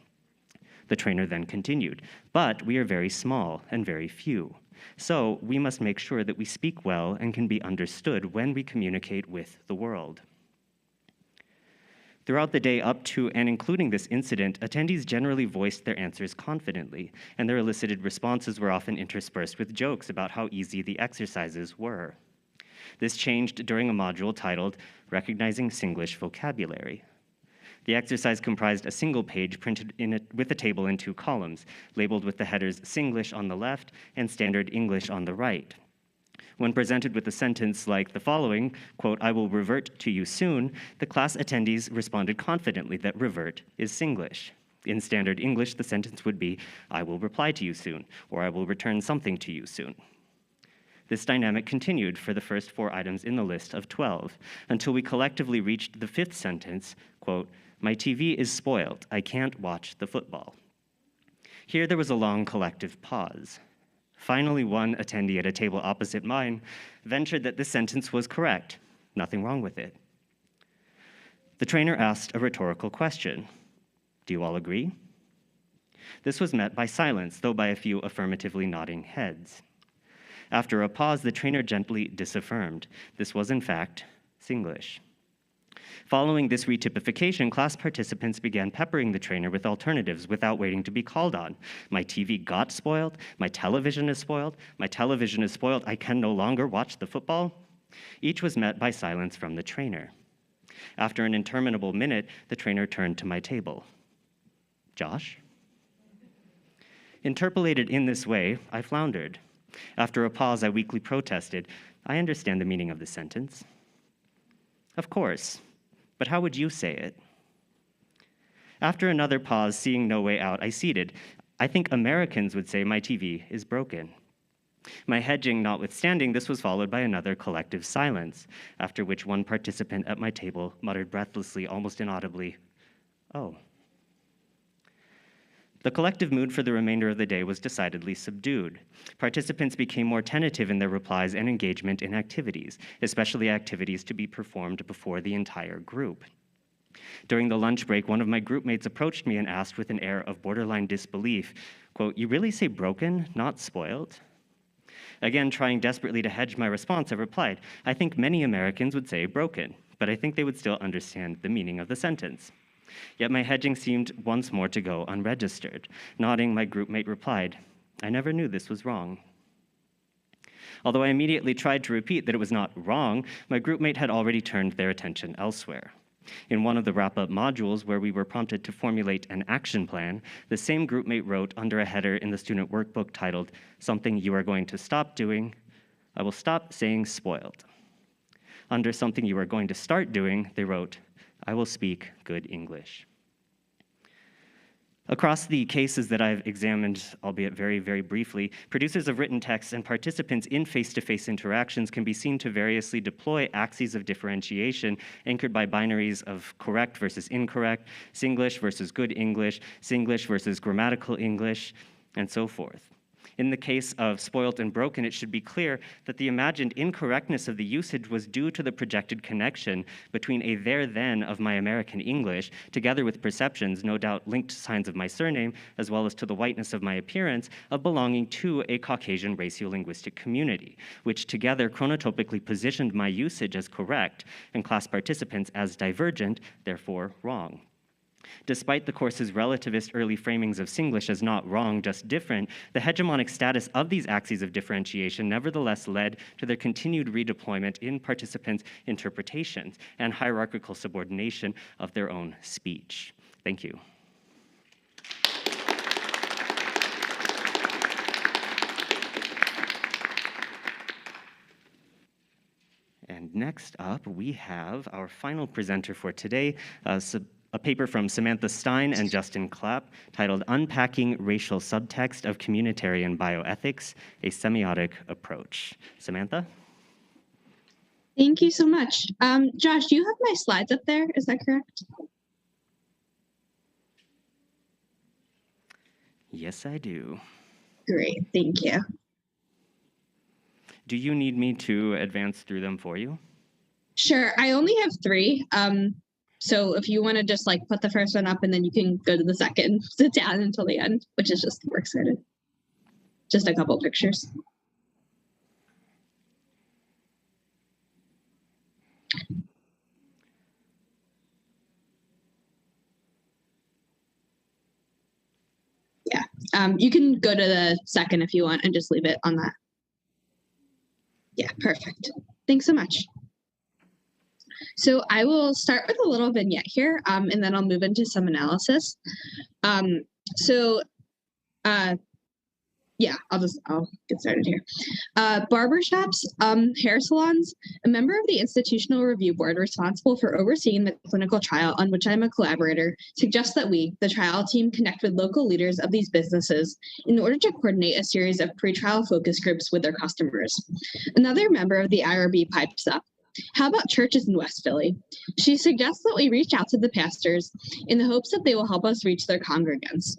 The trainer then continued, "But we are very small and very few. So we must make sure that we speak well and can be understood when we communicate with the world." Throughout the day up to and including this incident, attendees generally voiced their answers confidently, and their elicited responses were often interspersed with jokes about how easy the exercises were. This changed during a module titled Recognizing Singlish Vocabulary. The exercise comprised a single page printed with a table in 2 columns, labeled with the headers Singlish on the left and Standard English on the right. When presented with a sentence like the following, quote, "I will revert to you soon," the class attendees responded confidently that revert is Singlish. In Standard English, the sentence would be, "I will reply to you soon," or "I will return something to you soon." This dynamic continued for the first 4 items in the list of 12, until we collectively reached the 5th sentence, quote, "My TV is spoiled. I can't watch the football." Here there was a long collective pause. Finally, one attendee at a table opposite mine ventured that this sentence was correct. Nothing wrong with it. The trainer asked a rhetorical question. "Do you all agree?" This was met by silence, though by a few affirmatively nodding heads. After a pause, the trainer gently disaffirmed. This was, in fact, Singlish. Following this retypification, class participants began peppering the trainer with alternatives without waiting to be called on. "My TV got spoiled," "My television is spoiled," "My television is spoiled, I can no longer watch the football." Each was met by silence from the trainer. After an interminable minute, the trainer turned to my table. "Josh?" Interpolated in this way, I floundered. After a pause, I weakly protested, "I understand the meaning of the sentence." "Of course, but how would you say it?" After another pause, seeing no way out, I ceded, "I think Americans would say my TV is broken." My hedging notwithstanding, this was followed by another collective silence, after which one participant at my table muttered breathlessly, almost inaudibly, "Oh." The collective mood for the remainder of the day was decidedly subdued. Participants became more tentative in their replies and engagement in activities, especially activities to be performed before the entire group. During the lunch break, one of my group mates approached me and asked with an air of borderline disbelief, quote, "You really say broken, not spoiled?" Again, trying desperately to hedge my response, I replied, "I think many Americans would say broken, but I think they would still understand the meaning of the sentence." Yet my hedging seemed once more to go unregistered. Nodding, my groupmate replied, I never knew this was wrong. Although I immediately tried to repeat that it was not wrong, my groupmate had already turned their attention elsewhere. In one of the wrap-up modules where we were prompted to formulate an action plan, the same groupmate wrote under a header in the student workbook titled, "Something you are going to stop doing, I will stop saying spoiled." Under something you are going to start doing, they wrote, "I will speak good English." Across the cases that I've examined, albeit very, very briefly, producers of written texts and participants in face-to-face interactions can be seen to variously deploy axes of differentiation anchored by binaries of correct versus incorrect, Singlish versus good English, Singlish versus grammatical English, and so forth. In the case of spoilt and broken, it should be clear that the imagined incorrectness of the usage was due to the projected connection between a there-then of my American English, together with perceptions, no doubt linked to signs of my surname, as well as to the whiteness of my appearance, of belonging to a Caucasian raciolinguistic community, which together chronotopically positioned my usage as correct and class participants as divergent, therefore wrong. Despite the course's relativist early framings of Singlish as not wrong, just different, the hegemonic status of these axes of differentiation nevertheless led to their continued redeployment in participants' interpretations and hierarchical subordination of their own speech. Thank you. And next up, we have our final presenter for today, a paper from Samantha Stein and Justin Clapp titled "Unpacking Racial Subtext of Communitarian Bioethics, a Semiotic Approach." Samantha? Thank you so much. Josh, do you have my slides up there? Is that correct? Yes, I do. Great, thank you. Do you need me to advance through them for you? Sure, I only have 3. So if you want to just like put the first one up and then you can go to the second, sit down until the end, which is just works cited. Just a couple pictures. Yeah, you can go to the second if you want and just leave it on that. Yeah, perfect. Thanks so much. So I will start with a little vignette here, and then I'll move into some analysis. Yeah, I'll get started here. Barbershops, hair salons, a member of the Institutional Review Board responsible for overseeing the clinical trial on which I'm a collaborator, suggests that we, the trial team, connect with local leaders of these businesses in order to coordinate a series of pre-trial focus groups with their customers. Another member of the IRB pipes up. How about churches in West Philly? She suggests that we reach out to the pastors in the hopes that they will help us reach their congregants.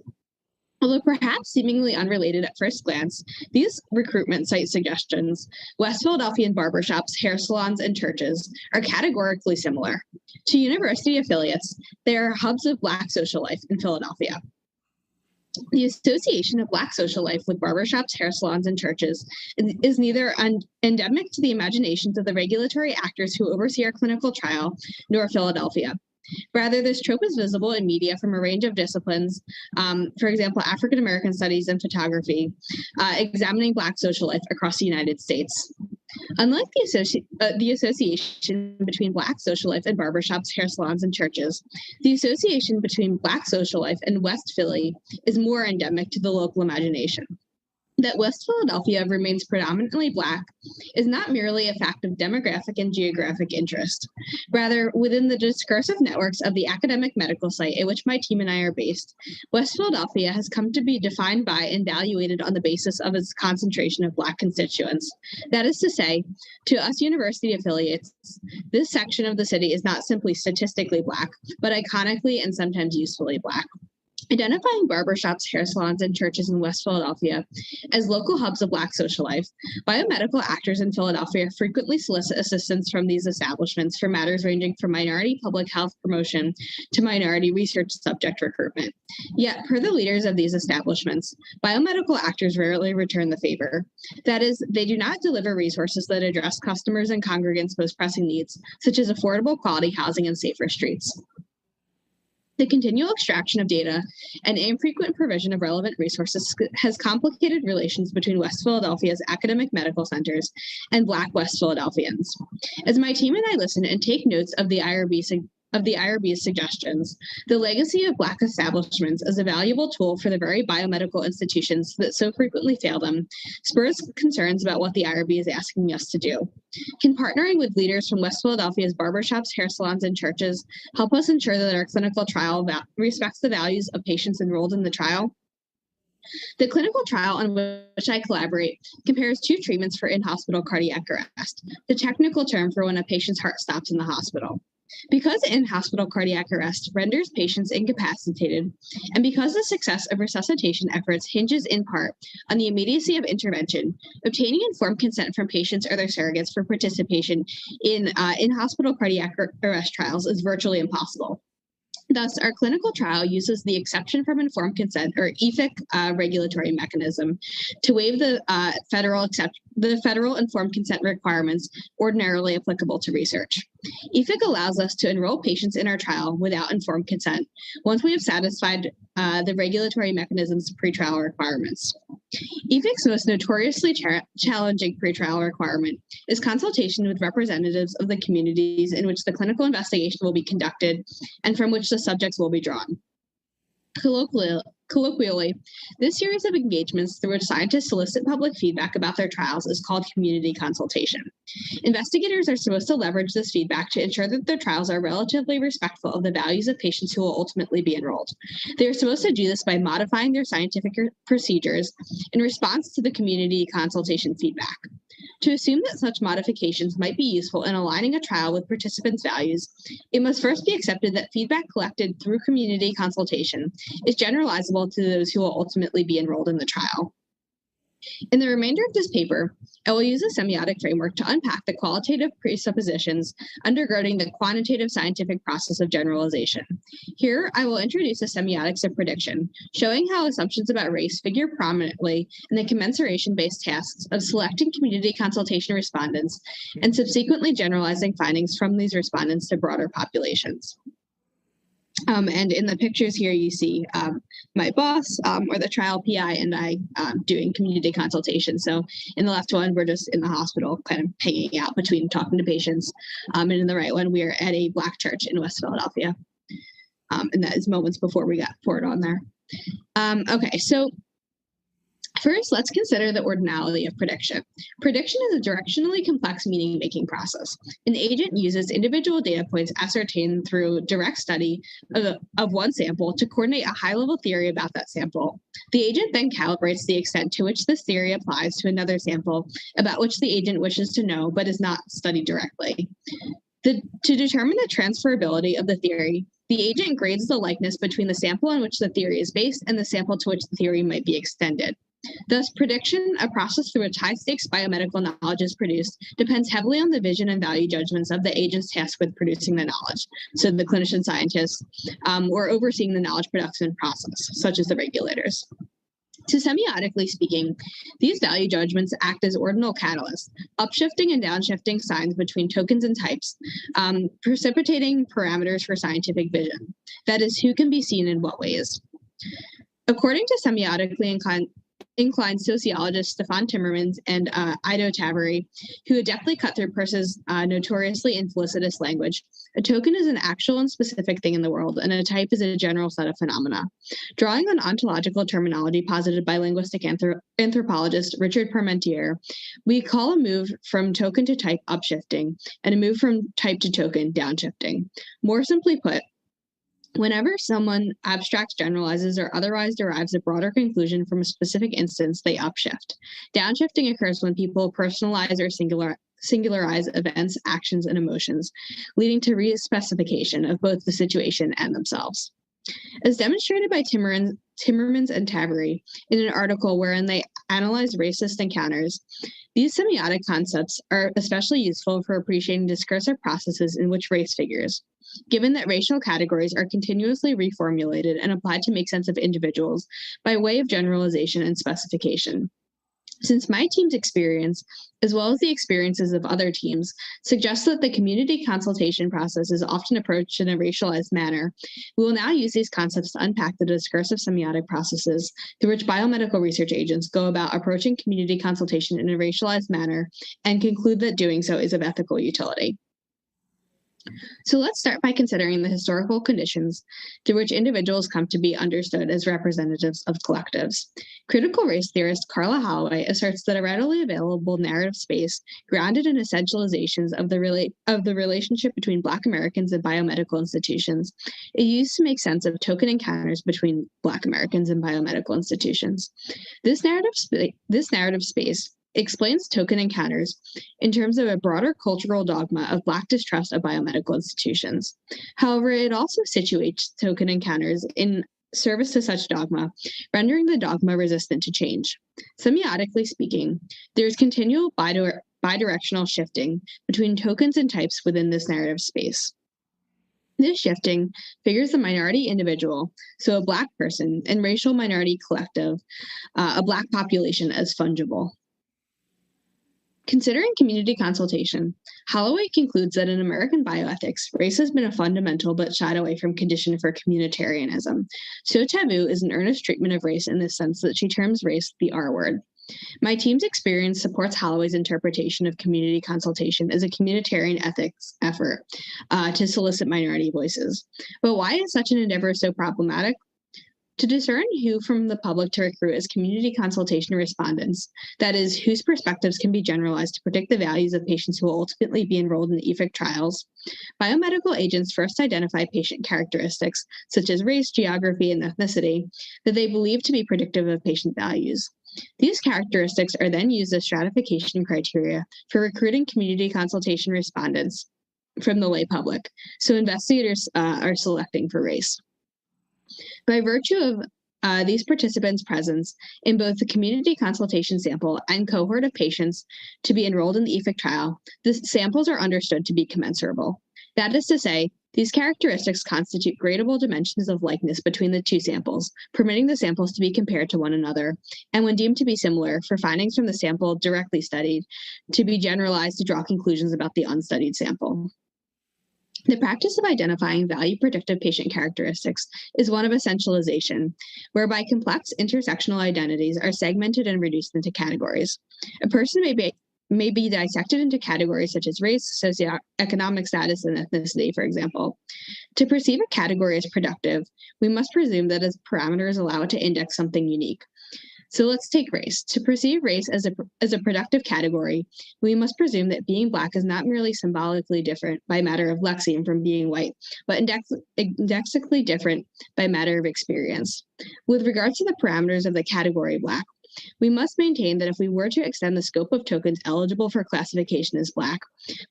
Although perhaps seemingly unrelated at first glance, these recruitment site suggestions, West Philadelphian barbershops, hair salons, and churches, are categorically similar. To university affiliates, they are hubs of Black social life in Philadelphia. The association of Black social life with barbershops, hair salons, and churches is neither endemic to the imaginations of the regulatory actors who oversee our clinical trial, nor Philadelphia. Rather, this trope is visible in media from a range of disciplines, for example, African American studies and photography, examining Black social life across the United States. Unlike the association between Black social life and barbershops, hair salons, and churches, the association between Black social life and West Philly is more endemic to the local imagination. That West Philadelphia remains predominantly Black is not merely a fact of demographic and geographic interest. Rather, within the discursive networks of the academic medical site at which my team and I are based, West Philadelphia has come to be defined by and evaluated on the basis of its concentration of Black constituents. That is to say, to us university affiliates, this section of the city is not simply statistically Black, but iconically and sometimes usefully Black. Identifying barbershops, hair salons, and churches in West Philadelphia as local hubs of Black social life, biomedical actors in Philadelphia frequently solicit assistance from these establishments for matters ranging from minority public health promotion to minority research subject recruitment. Yet, per the leaders of these establishments, biomedical actors rarely return the favor. That is, they do not deliver resources that address customers and congregants' most pressing needs, such as affordable quality housing and safer streets. The continual extraction of data and infrequent provision of relevant resources has complicated relations between West Philadelphia's academic medical centers and Black West Philadelphians. As my team and I listen and take notes of the IRB's suggestions, the legacy of Black establishments as a valuable tool for the very biomedical institutions that so frequently fail them spurs concerns about what the IRB is asking us to do. Can partnering with leaders from West Philadelphia's barbershops, hair salons, and churches help us ensure that our clinical trial respects the values of patients enrolled in the trial? The clinical trial on which I collaborate compares two treatments for in-hospital cardiac arrest, the technical term for when a patient's heart stops in the hospital. Because in-hospital cardiac arrest renders patients incapacitated, and because the success of resuscitation efforts hinges in part on the immediacy of intervention, obtaining informed consent from patients or their surrogates for participation in in-hospital cardiac arrest trials is virtually impossible. Thus, our clinical trial uses the exception from informed consent, or EFIC, regulatory mechanism to waive the federal informed consent requirements ordinarily applicable to research. EFIC allows us to enroll patients in our trial without informed consent once we have satisfied the regulatory mechanism's pretrial requirements. EFIC's most notoriously challenging pretrial requirement is consultation with representatives of the communities in which the clinical investigation will be conducted and from which the subjects will be drawn. Colloquially, this series of engagements through which scientists solicit public feedback about their trials is called community consultation. Investigators are supposed to leverage this feedback to ensure that their trials are relatively respectful of the values of patients who will ultimately be enrolled. They are supposed to do this by modifying their scientific procedures in response to the community consultation feedback. To assume that such modifications might be useful in aligning a trial with participants' values, it must first be accepted that feedback collected through community consultation is generalizable to those who will ultimately be enrolled in the trial. In the remainder of this paper, I will use a semiotic framework to unpack the qualitative presuppositions undergirding the quantitative scientific process of generalization. Here, I will introduce the semiotics of prediction, showing how assumptions about race figure prominently in the commensuration-based tasks of selecting community consultation respondents and subsequently generalizing findings from these respondents to broader populations. And in the pictures here, you see my boss or the trial PI and I doing community consultation. So in the left one, we're just in the hospital kind of hanging out between talking to patients. And in the right one, we are at a Black church in West Philadelphia. And that is moments before we got poured on there. Okay, so first, let's consider the ordinality of prediction. Prediction is a directionally complex meaning-making process. An agent uses individual data points ascertained through direct study of one sample to coordinate a high-level theory about that sample. The agent then calibrates the extent to which this theory applies to another sample about which the agent wishes to know but is not studied directly. To determine the transferability of the theory, the agent grades the likeness between the sample on which the theory is based and the sample to which the theory might be extended. Thus, prediction, a process through which high-stakes biomedical knowledge is produced, depends heavily on the vision and value judgments of the agents tasked with producing the knowledge, so the clinician scientists, or overseeing the knowledge production process, such as the regulators. To semiotically speaking, these value judgments act as ordinal catalysts, upshifting and downshifting signs between tokens and types, precipitating parameters for scientific vision. That is, who can be seen in what ways. According to semiotically inclined sociologists Stefan Timmermans and Ido Tavary, who adeptly cut through Peirce's notoriously infelicitous language, a token is an actual and specific thing in the world, and a type is a general set of phenomena. Drawing on ontological terminology posited by linguistic anthropologist Richard Parmentier, we call a move from token to type upshifting, and a move from type to token downshifting. More simply put, whenever someone abstracts, generalizes, or otherwise derives a broader conclusion from a specific instance, they upshift. Downshifting occurs when people personalize or singularize events, actions, and emotions, leading to re-specification of both the situation and themselves. As demonstrated by Timmermans and Tavary in an article wherein they analyze racist encounters, these semiotic concepts are especially useful for appreciating discursive processes in which race figures, given that racial categories are continuously reformulated and applied to make sense of individuals by way of generalization and specification. Since my team's experience, as well as the experiences of other teams, suggests that the community consultation process is often approached in a racialized manner, we will now use these concepts to unpack the discursive semiotic processes through which biomedical research agents go about approaching community consultation in a racialized manner and conclude that doing so is of ethical utility. So let's start by considering the historical conditions through which individuals come to be understood as representatives of collectives. Critical race theorist Carla Holloway asserts that a readily available narrative space grounded in essentializations of the relationship between Black Americans and biomedical institutions is used to make sense of token encounters between Black Americans and biomedical institutions. This narrative space explains token encounters in terms of a broader cultural dogma of Black distrust of biomedical institutions. However, it also situates token encounters in service to such dogma, rendering the dogma resistant to change. Semiotically speaking, there is continual bidirectional shifting between tokens and types within this narrative space. This shifting figures the minority individual, so a Black person, and racial minority collective, a Black population, as fungible. Considering community consultation, Holloway concludes that in American bioethics, race has been a fundamental but shied away from condition for communitarianism. So taboo is an earnest treatment of race in the sense that she terms race the R word. My team's experience supports Holloway's interpretation of community consultation as a communitarian ethics effort to solicit minority voices. But why is such an endeavor so problematic? To discern who from the public to recruit as community consultation respondents, that is, whose perspectives can be generalized to predict the values of patients who will ultimately be enrolled in the EFIC trials, biomedical agents first identify patient characteristics, such as race, geography, and ethnicity, that they believe to be predictive of patient values. These characteristics are then used as stratification criteria for recruiting community consultation respondents from the lay public, so investigators are selecting for race. By virtue of these participants' presence in both the community consultation sample and cohort of patients to be enrolled in the EFIC trial, the samples are understood to be commensurable. That is to say, these characteristics constitute gradable dimensions of likeness between the two samples, permitting the samples to be compared to one another, and when deemed to be similar, for findings from the sample directly studied to be generalized to draw conclusions about the unstudied sample. The practice of identifying value-predictive patient characteristics is one of essentialization, whereby complex intersectional identities are segmented and reduced into categories. A person may be dissected into categories such as race, socioeconomic status, and ethnicity, for example. To perceive a category as productive, we must presume that its parameters allow it to index something unique. So let's take race. To perceive race as a productive category, we must presume that being Black is not merely symbolically different by matter of lexeme from being white, but indexically different by matter of experience. With regards to the parameters of the category Black, we must maintain that if we were to extend the scope of tokens eligible for classification as Black,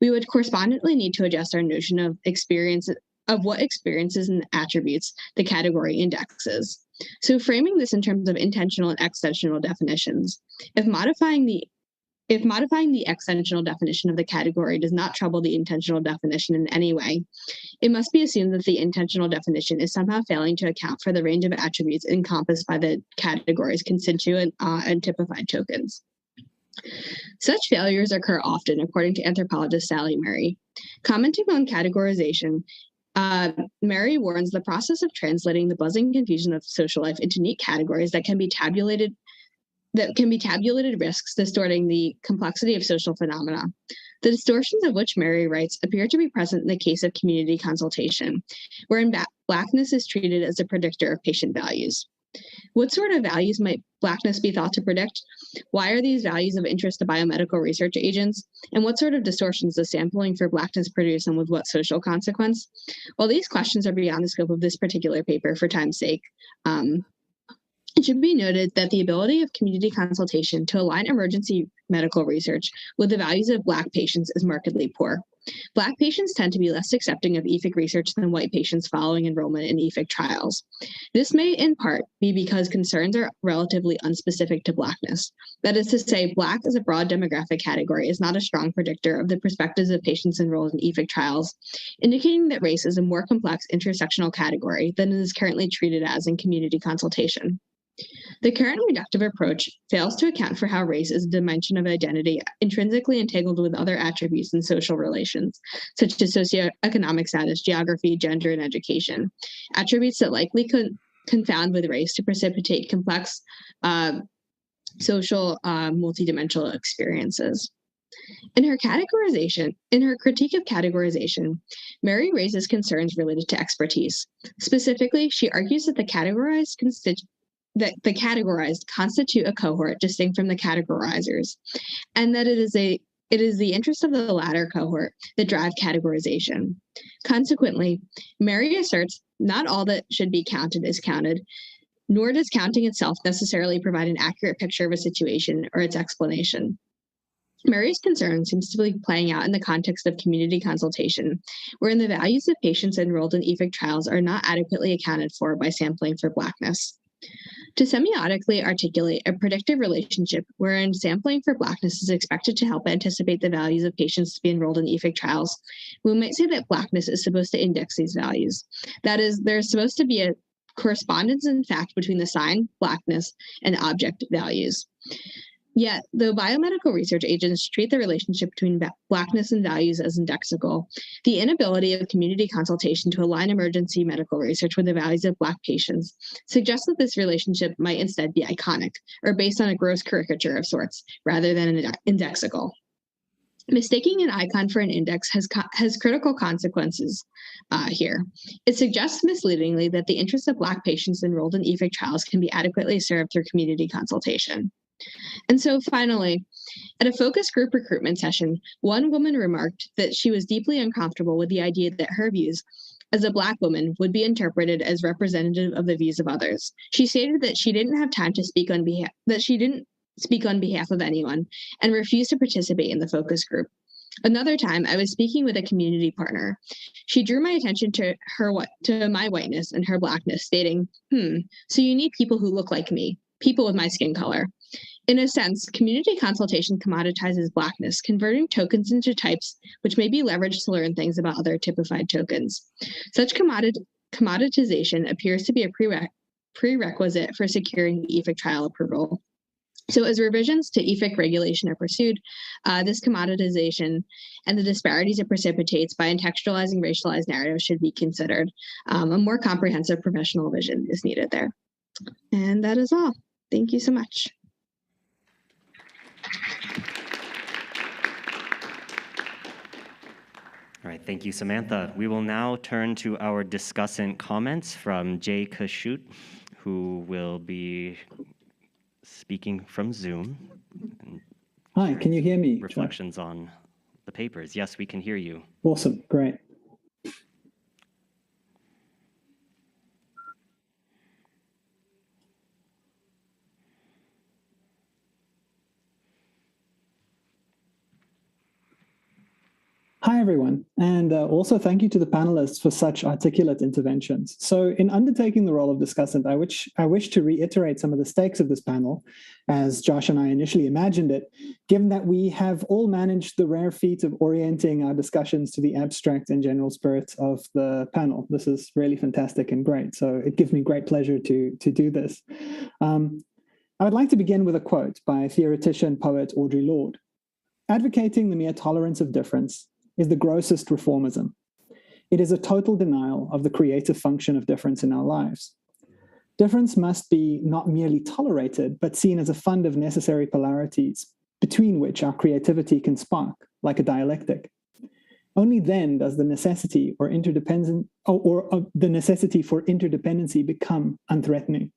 we would correspondingly need to adjust our notion of what experiences and attributes the category indexes. So framing this in terms of intentional and extensional definitions, if modifying the extensional definition of the category does not trouble the intentional definition in any way, it must be assumed that the intentional definition is somehow failing to account for the range of attributes encompassed by the category's constituent and typified tokens. Such failures occur often, according to anthropologist Sally Murray. Commenting on categorization, Mary warns the process of translating the buzzing confusion of social life into neat categories that can be tabulated risks distorting the complexity of social phenomena. The distortions of which Mary writes appear to be present in the case of community consultation, wherein Blackness is treated as a predictor of patient values. What sort of values might Blackness be thought to predict? Why are these values of interest to biomedical research agents? And what sort of distortions does sampling for Blackness produce, and with what social consequence? While these questions are beyond the scope of this particular paper for time's sake, it should be noted that the ability of community consultation to align emergency medical research with the values of Black patients is markedly poor. Black patients tend to be less accepting of EFIC research than white patients following enrollment in EFIC trials. This may in part be because concerns are relatively unspecific to Blackness. That is to say, Black as a broad demographic category is not a strong predictor of the perspectives of patients enrolled in EFIC trials, indicating that race is a more complex intersectional category than it is currently treated as in community consultation. The current reductive approach fails to account for how race is a dimension of identity intrinsically entangled with other attributes in social relations, such as socioeconomic status, geography, gender, and education, attributes that likely confound with race to precipitate complex social multidimensional experiences. In her critique of categorization, Mary raises concerns related to expertise. Specifically, she argues that the categorized constitute a cohort distinct from the categorizers, and that it is the interest of the latter cohort that drive categorization. Consequently, Mary asserts not all that should be counted is counted, nor does counting itself necessarily provide an accurate picture of a situation or its explanation. Mary's concern seems to be playing out in the context of community consultation, wherein the values of patients enrolled in EFIC trials are not adequately accounted for by sampling for Blackness. To semiotically articulate a predictive relationship wherein sampling for Blackness is expected to help anticipate the values of patients to be enrolled in EFIC trials, we might say that Blackness is supposed to index these values. That is, there's supposed to be a correspondence in fact between the sign, Blackness, and object values. Yet, though biomedical research agents treat the relationship between Blackness and values as indexical, the inability of community consultation to align emergency medical research with the values of Black patients suggests that this relationship might instead be iconic, or based on a gross caricature of sorts, rather than indexical. Mistaking an icon for an index has critical consequences here. It suggests misleadingly that the interests of Black patients enrolled in EFIC trials can be adequately served through community consultation. And so finally, at a focus group recruitment session, one woman remarked that she was deeply uncomfortable with the idea that her views as a Black woman would be interpreted as representative of the views of others. She stated that she didn't have time to speak on behalf of anyone and refused to participate in the focus group. Another time, I was speaking with a community partner. She drew my attention to my whiteness and her Blackness, stating, so you need people who look like me, people with my skin color. In a sense, community consultation commoditizes Blackness, converting tokens into types which may be leveraged to learn things about other typified tokens. Such commoditization appears to be a prerequisite for securing EFIC trial approval. So as revisions to EFIC regulation are pursued, this commoditization and the disparities it precipitates by contextualizing racialized narratives should be considered. A more comprehensive professional vision is needed there. And that is all. Thank you so much. All right, thank you, Samantha. We will now turn to our discussant comments from Ke-Schutte, who will be speaking from Zoom. Hi, can you hear me? Reflections on the papers. Yes, we can hear you. Awesome, great. Hi, everyone, and also thank you to the panelists for such articulate interventions. So in undertaking the role of discussant, I wish to reiterate some of the stakes of this panel, as Josh and I initially imagined it, given that we have all managed the rare feat of orienting our discussions to the abstract and general spirit of the panel. This is really fantastic and great, so it gives me great pleasure to do this. I would like to begin with a quote by theoretician poet Audre Lorde. Advocating the mere tolerance of difference is the grossest reformism. It is a total denial of the creative function of difference in our lives. Difference must be not merely tolerated, but seen as a fund of necessary polarities between which our creativity can spark, like a dialectic. Only then does the necessity for interdependency become unthreatening.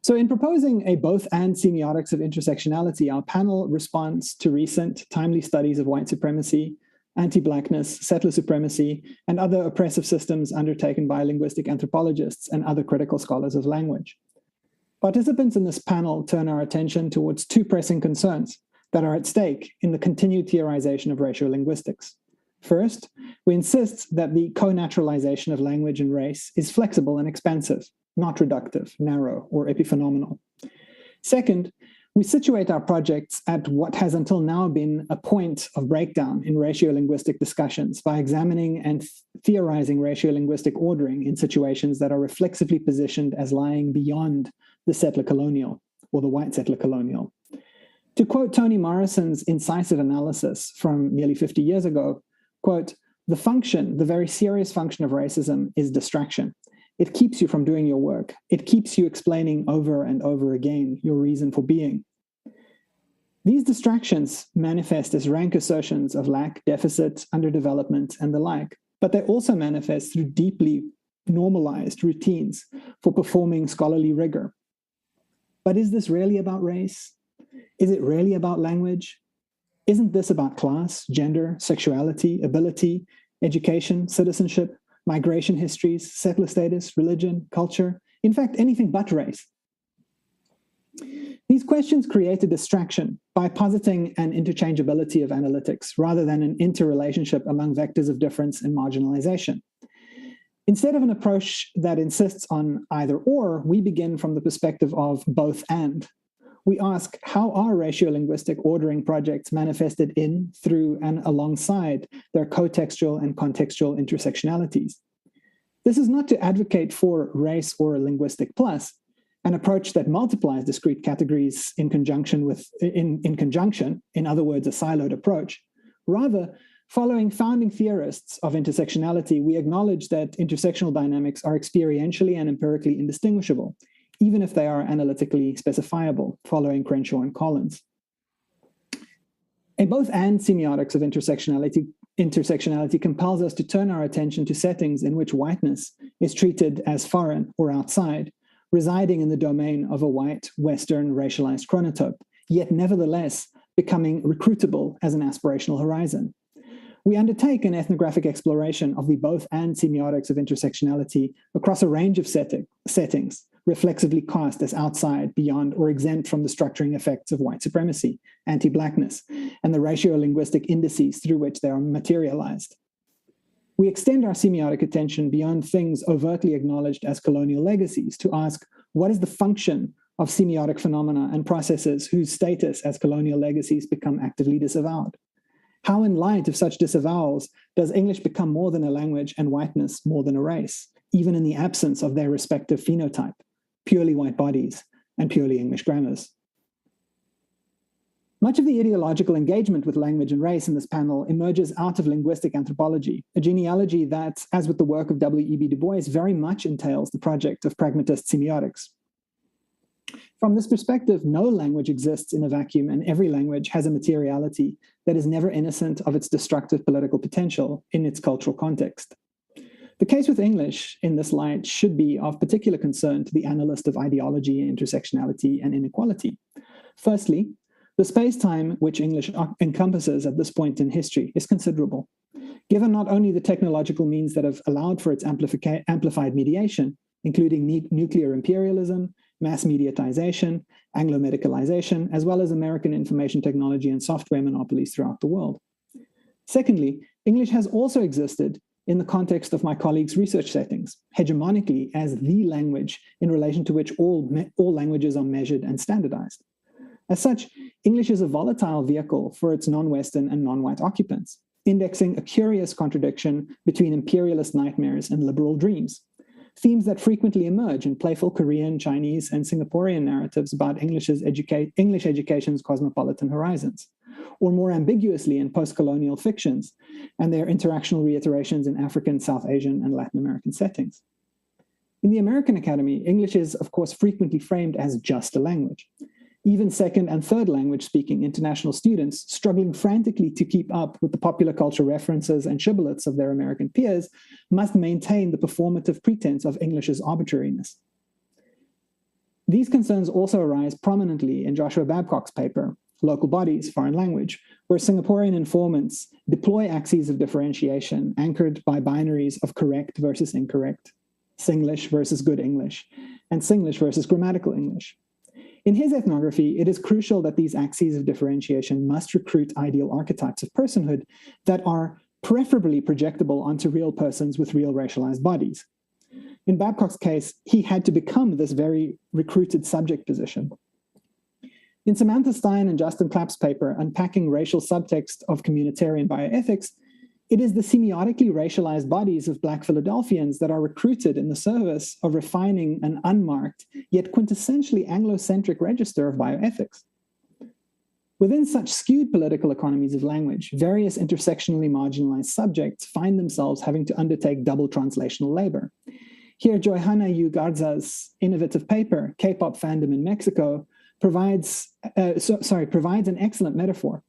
So in proposing a both and semiotics of intersectionality, our panel responds to recent timely studies of white supremacy, anti-Blackness, settler supremacy, and other oppressive systems undertaken by linguistic anthropologists and other critical scholars of language. Participants in this panel turn our attention towards two pressing concerns that are at stake in the continued theorization of raciolinguistics. First, we insist that the co-naturalization of language and race is flexible and expansive, not reductive, narrow, or epiphenomenal. Second, We situate our projects at what has until now been a point of breakdown in ratiolinguistic discussions by examining and theorizing ratiolinguistic ordering in situations that are reflexively positioned as lying beyond the settler colonial or the white settler colonial. To quote Toni Morrison's incisive analysis from nearly 50 years ago, quote, "The function, the very serious function of racism is distraction. It keeps you from doing your work. It keeps you explaining over and over again your reason for being." These distractions manifest as rank assertions of lack, deficit, underdevelopment, and the like, but they also manifest through deeply normalized routines for performing scholarly rigor. But is this really about race? Is it really about language? Isn't this about class, gender, sexuality, ability, education, citizenship, migration histories, settler status, religion, culture, in fact, anything but race? These questions create a distraction by positing an interchangeability of analytics rather than an interrelationship among vectors of difference and marginalization. Instead of an approach that insists on either or, we begin from the perspective of both and. We ask, how are ratiolinguistic ordering projects manifested in, through, and alongside their co-textual and contextual intersectionalities? This is not to advocate for race or a linguistic plus, an approach that multiplies discrete categories in conjunction, in other words, a siloed approach. Rather, following founding theorists of intersectionality, we acknowledge that intersectional dynamics are experientially and empirically indistinguishable, even if they are analytically specifiable, following Crenshaw and Collins. A both-and semiotics of intersectionality compels us to turn our attention to settings in which whiteness is treated as foreign or outside, residing in the domain of a white, Western, racialized chronotype, yet nevertheless becoming recruitable as an aspirational horizon. We undertake an ethnographic exploration of the both-and semiotics of intersectionality across a range of settings, reflexively cast as outside, beyond, or exempt from the structuring effects of white supremacy, anti-Blackness, and the ratiolinguistic indices through which they are materialized. We extend our semiotic attention beyond things overtly acknowledged as colonial legacies to ask, what is the function of semiotic phenomena and processes whose status as colonial legacies become actively disavowed? How, in light of such disavowals, does English become more than a language and whiteness more than a race, even in the absence of their respective phenotype, purely white bodies and purely English grammars? Much of the ideological engagement with language and race in this panel emerges out of linguistic anthropology, a genealogy that, as with the work of W.E.B. Du Bois, very much entails the project of pragmatist semiotics. From this perspective, no language exists in a vacuum, and every language has a materiality that is never innocent of its destructive political potential in its cultural context. The case with English in this light should be of particular concern to the analyst of ideology, intersectionality, and inequality. Firstly, the space-time which English encompasses at this point in history is considerable. Given not only the technological means that have allowed for its amplified mediation, including nuclear imperialism, mass mediatization, Anglo-medicalization, as well as American information technology and software monopolies throughout the world. Secondly, English has also existed in the context of my colleagues' research settings, hegemonically as the language in relation to which all languages are measured and standardized. As such, English is a volatile vehicle for its non-Western and non-white occupants, indexing a curious contradiction between imperialist nightmares and liberal dreams, themes that frequently emerge in playful Korean, Chinese, and Singaporean narratives about English education's cosmopolitan horizons, or more ambiguously in post-colonial fictions and their interactional reiterations in African, South Asian, and Latin American settings. In the American Academy, English is, of course, frequently framed as just a language. Even second and third language speaking international students struggling frantically to keep up with the popular culture references and shibboleths of their American peers must maintain the performative pretense of English's arbitrariness. These concerns also arise prominently in Joshua Babcock's paper, Local Bodies, Foreign Language, where Singaporean informants deploy axes of differentiation anchored by binaries of correct versus incorrect, Singlish versus good English, and Singlish versus grammatical English. In his ethnography, it is crucial that these axes of differentiation must recruit ideal archetypes of personhood that are preferably projectable onto real persons with real racialized bodies. In Babcock's case, he had to become this very recruited subject position. In Samantha Stein and Justin Clapp's paper, Unpacking Racial Subtext of Communitarian Bioethics, it is the semiotically racialized bodies of Black Philadelphians that are recruited in the service of refining an unmarked, yet quintessentially Anglo-centric register of bioethics. Within such skewed political economies of language, various intersectionally marginalized subjects find themselves having to undertake double translational labor. Here, Joyhanna U. Garza's innovative paper, K-pop fandom in Mexico, provides an excellent metaphor.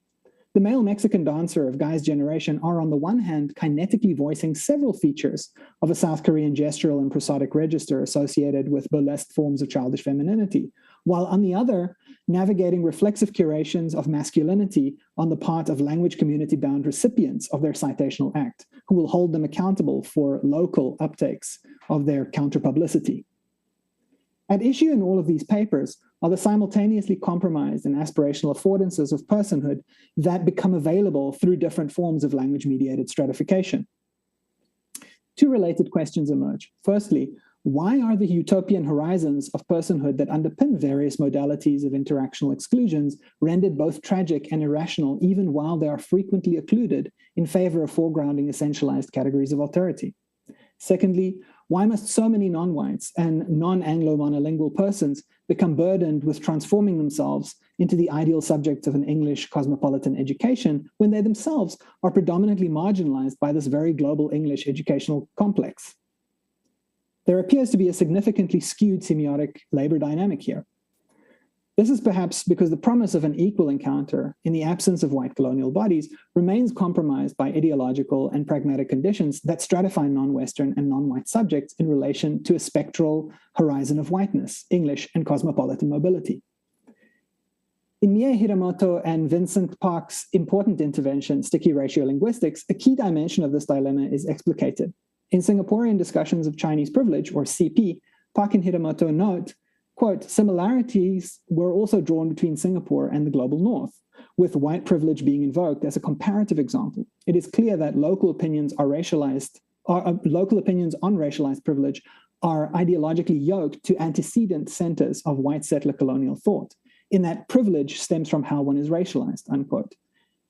The male Mexican dancer of Guy's generation are, on the one hand, kinetically voicing several features of a South Korean gestural and prosodic register associated with burlesque forms of childish femininity, while on the other, navigating reflexive curations of masculinity on the part of language community-bound recipients of their citational act, who will hold them accountable for local uptakes of their counter-publicity. At issue in all of these papers are the simultaneously compromised and aspirational affordances of personhood that become available through different forms of language-mediated stratification. Two related questions emerge. Firstly, why are the utopian horizons of personhood that underpin various modalities of interactional exclusions rendered both tragic and irrational, even while they are frequently occluded in favor of foregrounding essentialized categories of alterity? Secondly, why must so many non-whites and non-Anglo monolingual persons become burdened with transforming themselves into the ideal subjects of an English cosmopolitan education when they themselves are predominantly marginalized by this very global English educational complex? There appears to be a significantly skewed semiotic labor dynamic here. This is perhaps because the promise of an equal encounter in the absence of white colonial bodies remains compromised by ideological and pragmatic conditions that stratify non-Western and non-white subjects in relation to a spectral horizon of whiteness, English, and cosmopolitan mobility. In Mie Hiramoto and Vincent Park's important intervention, Sticky Raciolinguistics, a key dimension of this dilemma is explicated. In Singaporean discussions of Chinese privilege, or CP, Park and Hiramoto note, quote, similarities were also drawn between Singapore and the global north, with white privilege being invoked as a comparative example. It is clear that local opinions on racialized privilege are ideologically yoked to antecedent centers of white settler colonial thought, in that privilege stems from how one is racialized, unquote.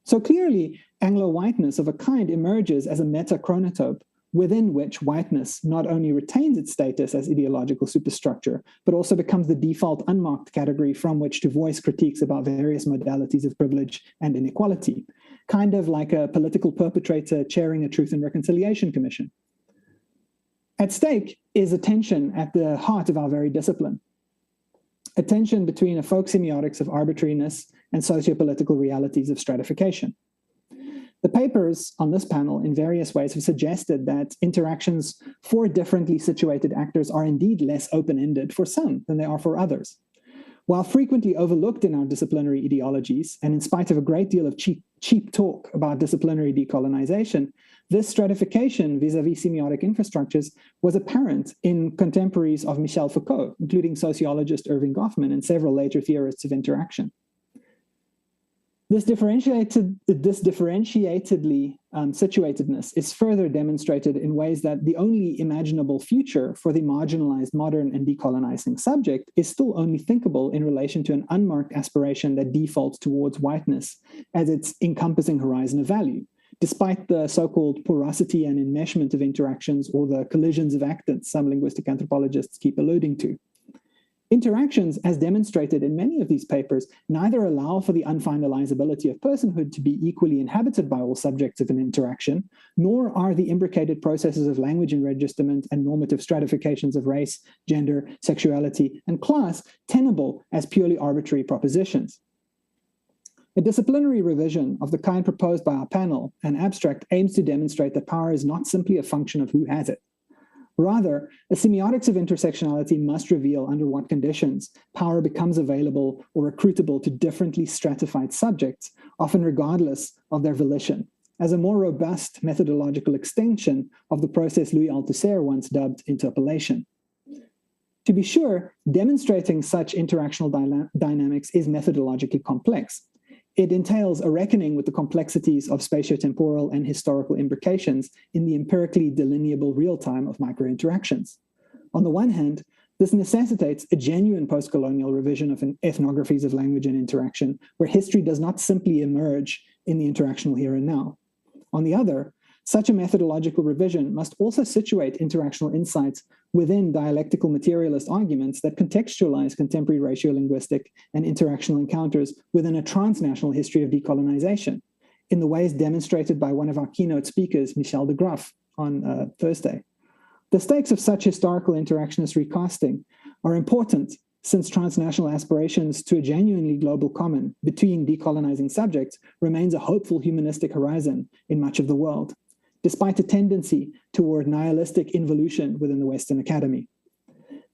So clearly, Anglo-whiteness of a kind emerges as a meta-chronotope within which whiteness not only retains its status as ideological superstructure, but also becomes the default unmarked category from which to voice critiques about various modalities of privilege and inequality, kind of like a political perpetrator chairing a Truth and Reconciliation Commission. At stake is a tension at the heart of our very discipline, a tension between a folk semiotics of arbitrariness and sociopolitical realities of stratification. The papers on this panel in various ways have suggested that interactions for differently situated actors are indeed less open-ended for some than they are for others. While frequently overlooked in our disciplinary ideologies, and in spite of a great deal of cheap talk about disciplinary decolonization, this stratification vis-a-vis semiotic infrastructures was apparent in contemporaries of Michel Foucault, including sociologist Irving Goffman and several later theorists of interaction. This differentiatedly situatedness is further demonstrated in ways that the only imaginable future for the marginalized, modern, and decolonizing subject is still only thinkable in relation to an unmarked aspiration that defaults towards whiteness as its encompassing horizon of value, despite the so-called porosity and enmeshment of interactions or the collisions of actants some linguistic anthropologists keep alluding to. Interactions, as demonstrated in many of these papers, neither allow for the unfinalizability of personhood to be equally inhabited by all subjects of an interaction, nor are the imbricated processes of language enregisterment and normative stratifications of race, gender, sexuality, and class tenable as purely arbitrary propositions. A disciplinary revision of the kind proposed by our panel, an abstract, aims to demonstrate that power is not simply a function of who has it. Rather, a semiotics of intersectionality must reveal under what conditions power becomes available or recruitable to differently stratified subjects, often regardless of their volition, as a more robust methodological extension of the process Louis Althusser once dubbed interpellation. To be sure, demonstrating such interactional dynamics is methodologically complex. It entails a reckoning with the complexities of spatiotemporal and historical imbrications in the empirically delineable real time of microinteractions. On the one hand, This necessitates a genuine post-colonial revision of ethnographies of language and interaction, where history does not simply emerge in the interactional here and now. On the other, such a methodological revision must also situate interactional insights within dialectical materialist arguments that contextualize contemporary ratiolinguistic and interactional encounters within a transnational history of decolonization, in the ways demonstrated by one of our keynote speakers, Michel de Graaf, on Thursday. The stakes of such historical interactionist recasting are important, since transnational aspirations to a genuinely global common between decolonizing subjects remains a hopeful humanistic horizon in much of the world, despite a tendency toward nihilistic involution within the Western Academy.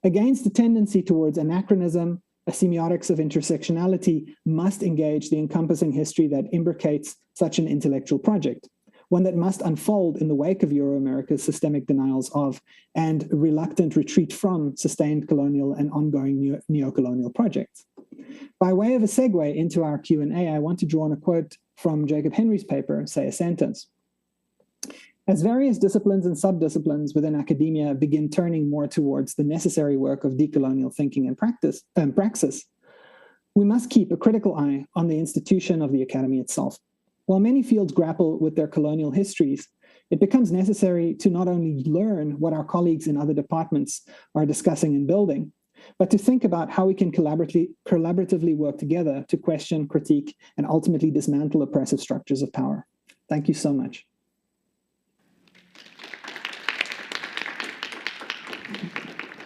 Against the tendency towards anachronism, a semiotics of intersectionality must engage the encompassing history that imbricates such an intellectual project, one that must unfold in the wake of Euro-America's systemic denials of and reluctant retreat from sustained colonial and ongoing neo-colonial projects. By way of a segue into our Q&A, I want to draw on a quote from Jacob Henry's paper, Say a Sentence. As various disciplines and subdisciplines within academia begin turning more towards the necessary work of decolonial thinking and praxis, we must keep a critical eye on the institution of the academy itself. While many fields grapple with their colonial histories, it becomes necessary to not only learn what our colleagues in other departments are discussing and building, but to think about how we can collaboratively work together to question, critique, and ultimately dismantle oppressive structures of power. Thank you so much.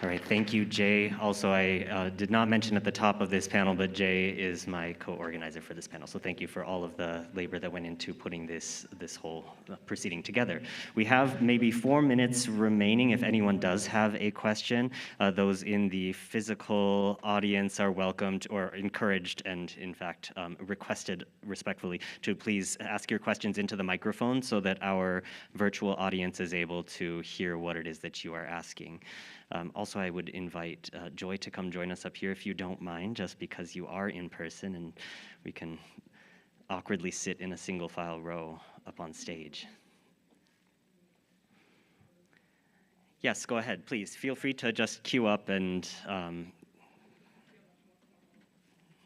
All right, thank you, Jay. Also, I did not mention at the top of this panel, but Jay is my co-organizer for this panel. So thank you for all of the labor that went into putting this whole proceeding together. We have maybe 4 minutes remaining if anyone does have a question. Those in the physical audience are welcomed or encouraged and, in fact, requested respectfully to please ask your questions into the microphone so that our virtual audience is able to hear what it is that you are asking. Also, I would invite Joy to come join us up here if you don't mind, just because you are in person and we can awkwardly sit in a single file row up on stage. Yes, go ahead, please. Feel free to just queue up and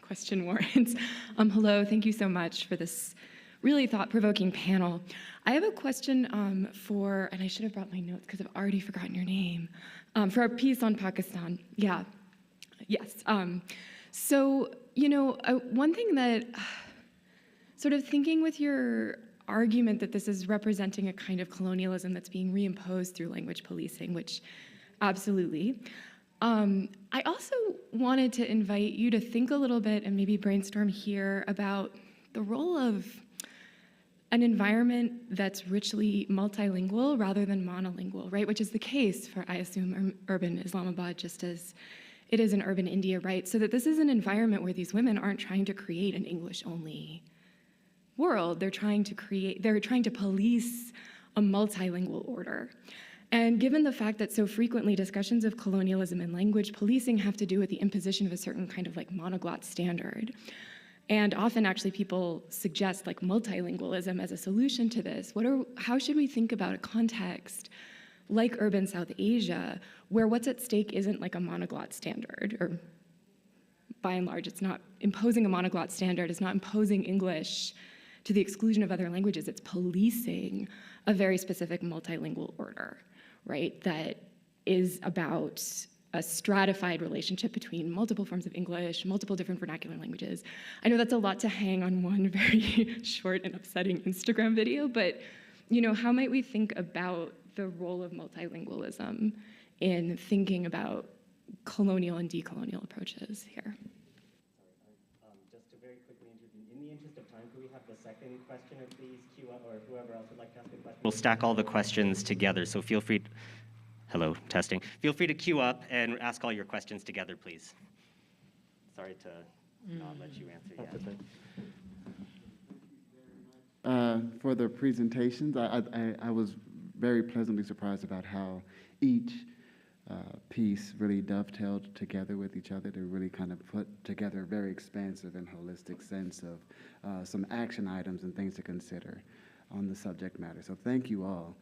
question warrants. Hello, thank you so much for this really thought-provoking panel. I have a question for, and I should have brought my notes because I've already forgotten your name, for our piece on Pakistan. Yeah, yes. So, you know, one thing that, sort of thinking with your argument that this is representing a kind of colonialism that's being reimposed through language policing, which absolutely. I also wanted to invite you to think a little bit and maybe brainstorm here about the role of an environment that's richly multilingual rather than monolingual, right? Which is the case for, I assume, urban Islamabad, just as it is in urban India, right? So that this is an environment where these women aren't trying to create an English-only world. They're trying to police a multilingual order. And given the fact that so frequently discussions of colonialism and language policing have to do with the imposition of a certain kind of like monoglot standard, and often actually people suggest like multilingualism as a solution to this, how should we think about a context like urban South Asia, where what's at stake isn't like a monoglot standard, or by and large, it's not imposing a monoglot standard, it's not imposing English to the exclusion of other languages, it's policing a very specific multilingual order, right? That is about a stratified relationship between multiple forms of English, multiple different vernacular languages. I know that's a lot to hang on one very short and upsetting Instagram video, but you know, how might we think about the role of multilingualism in thinking about colonial and decolonial approaches here? Just to very quickly intervene, in the interest of time, could we have the second questioner please queue up, or whoever else would like to ask a question? We'll stack all the questions together, so feel free to, hello, testing. Feel free to queue up and ask all your questions together, please. Sorry to not let you answer yet. For the presentations, I was very pleasantly surprised about how each piece really dovetailed together with each other to really kind of put together a very expansive and holistic sense of some action items and things to consider on the subject matter. So thank you all.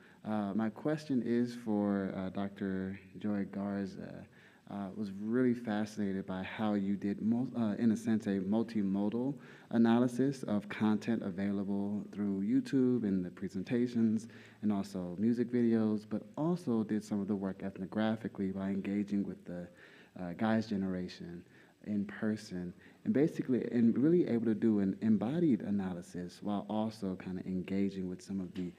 My question is for Dr. Joy Garza. Was really fascinated by how you did, in a sense, a multimodal analysis of content available through YouTube and the presentations and also music videos, but also did some of the work ethnographically by engaging with the guys' generation in person, and basically, and really able to do an embodied analysis while also kind of engaging with some of the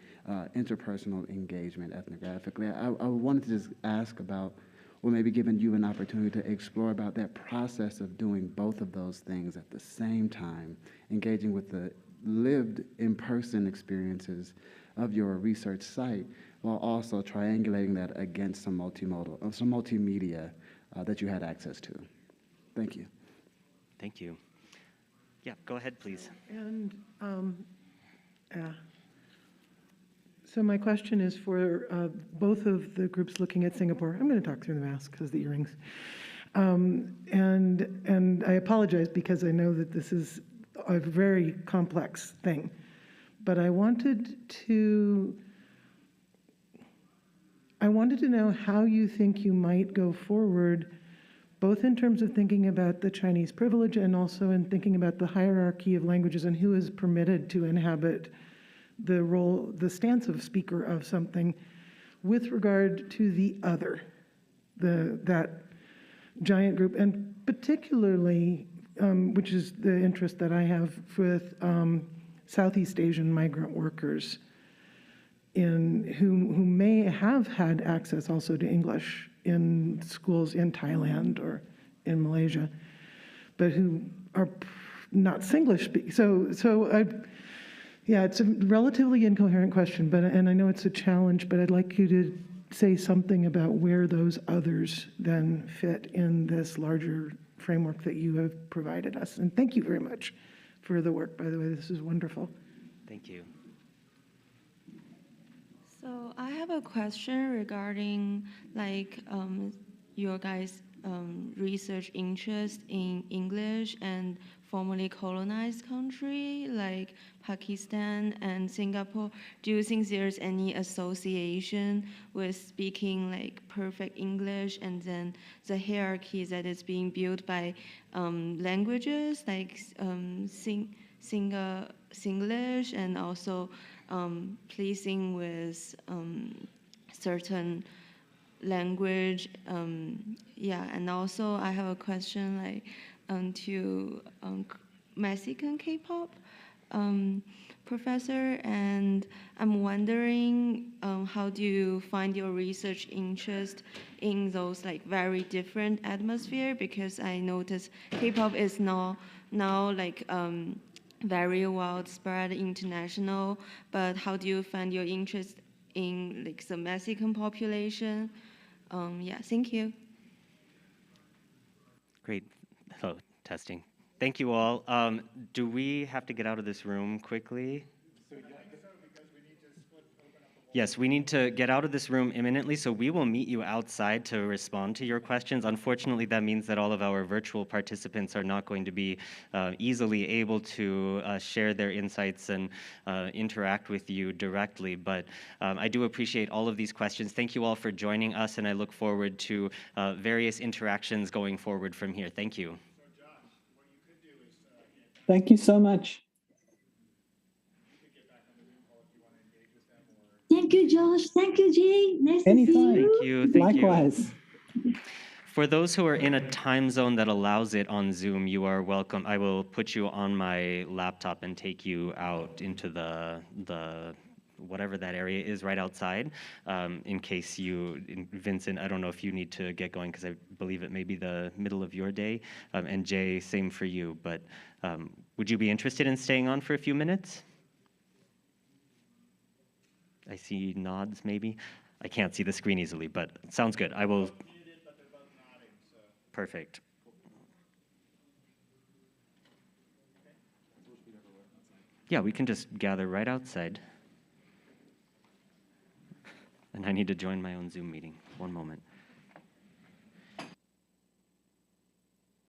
interpersonal engagement ethnographically. I wanted to just ask about, or maybe giving you an opportunity to explore about that process of doing both of those things at the same time, engaging with the lived in-person experiences of your research site, while also triangulating that against some multimedia that you had access to. Thank you. Thank you. Yeah, go ahead, please. And so my question is for both of the groups looking at Singapore. I'm going to talk through the mask because of the earrings. And I apologize because I know that this is a very complex thing. But I wanted to know how you think you might go forward, both in terms of thinking about the Chinese privilege and also in thinking about the hierarchy of languages and who is permitted to inhabit the role, the stance of speaker of something with regard to the other, that giant group, and particularly, which is the interest that I have with Southeast Asian migrant workers who may have had access also to English in schools in Thailand or in Malaysia, but who are not Singlish speaking. Yeah, it's a relatively incoherent question, and I know it's a challenge, but I'd like you to say something about where those others then fit in this larger framework that you have provided us. And thank you very much for the work, by the way. This is wonderful. Thank you. So I have a question regarding your guys' research interest in English and formerly colonized country like Pakistan and Singapore. Do you think there's any association with speaking like perfect English and then the hierarchy that is being built by languages like Singlish and also pleasing with certain language? And also I have a question to Mexican K-pop professor, and I'm wondering how do you find your research interest in those very different atmosphere, because I noticed K-pop is now very widespread international, but how do you find your interest in the Mexican population? Thank you. Great. Oh, testing. Thank you all. Do we have to get out of this room quickly? Yes, we need to get out of this room imminently, so we will meet you outside to respond to your questions. Unfortunately, that means that all of our virtual participants are not going to be easily able to share their insights and interact with you directly, but I do appreciate all of these questions. Thank you all for joining us, and I look forward to various interactions going forward from here. Thank you. Thank you so much. Thank you, Josh. Thank you, Jay. Nice to see you. Thank you. Likewise. For those who are in a time zone that allows it on Zoom, you are welcome. I will put you on my laptop and take you out into the whatever that area is right outside, in case Vincent, I don't know if you need to get going because I believe it may be the middle of your day, and Jay, same for you, but would you be interested in staying on for a few minutes? I see nods, maybe. I can't see the screen easily, but it sounds good. I will. Perfect. Yeah, we can just gather right outside. And I need to join my own Zoom meeting. One moment.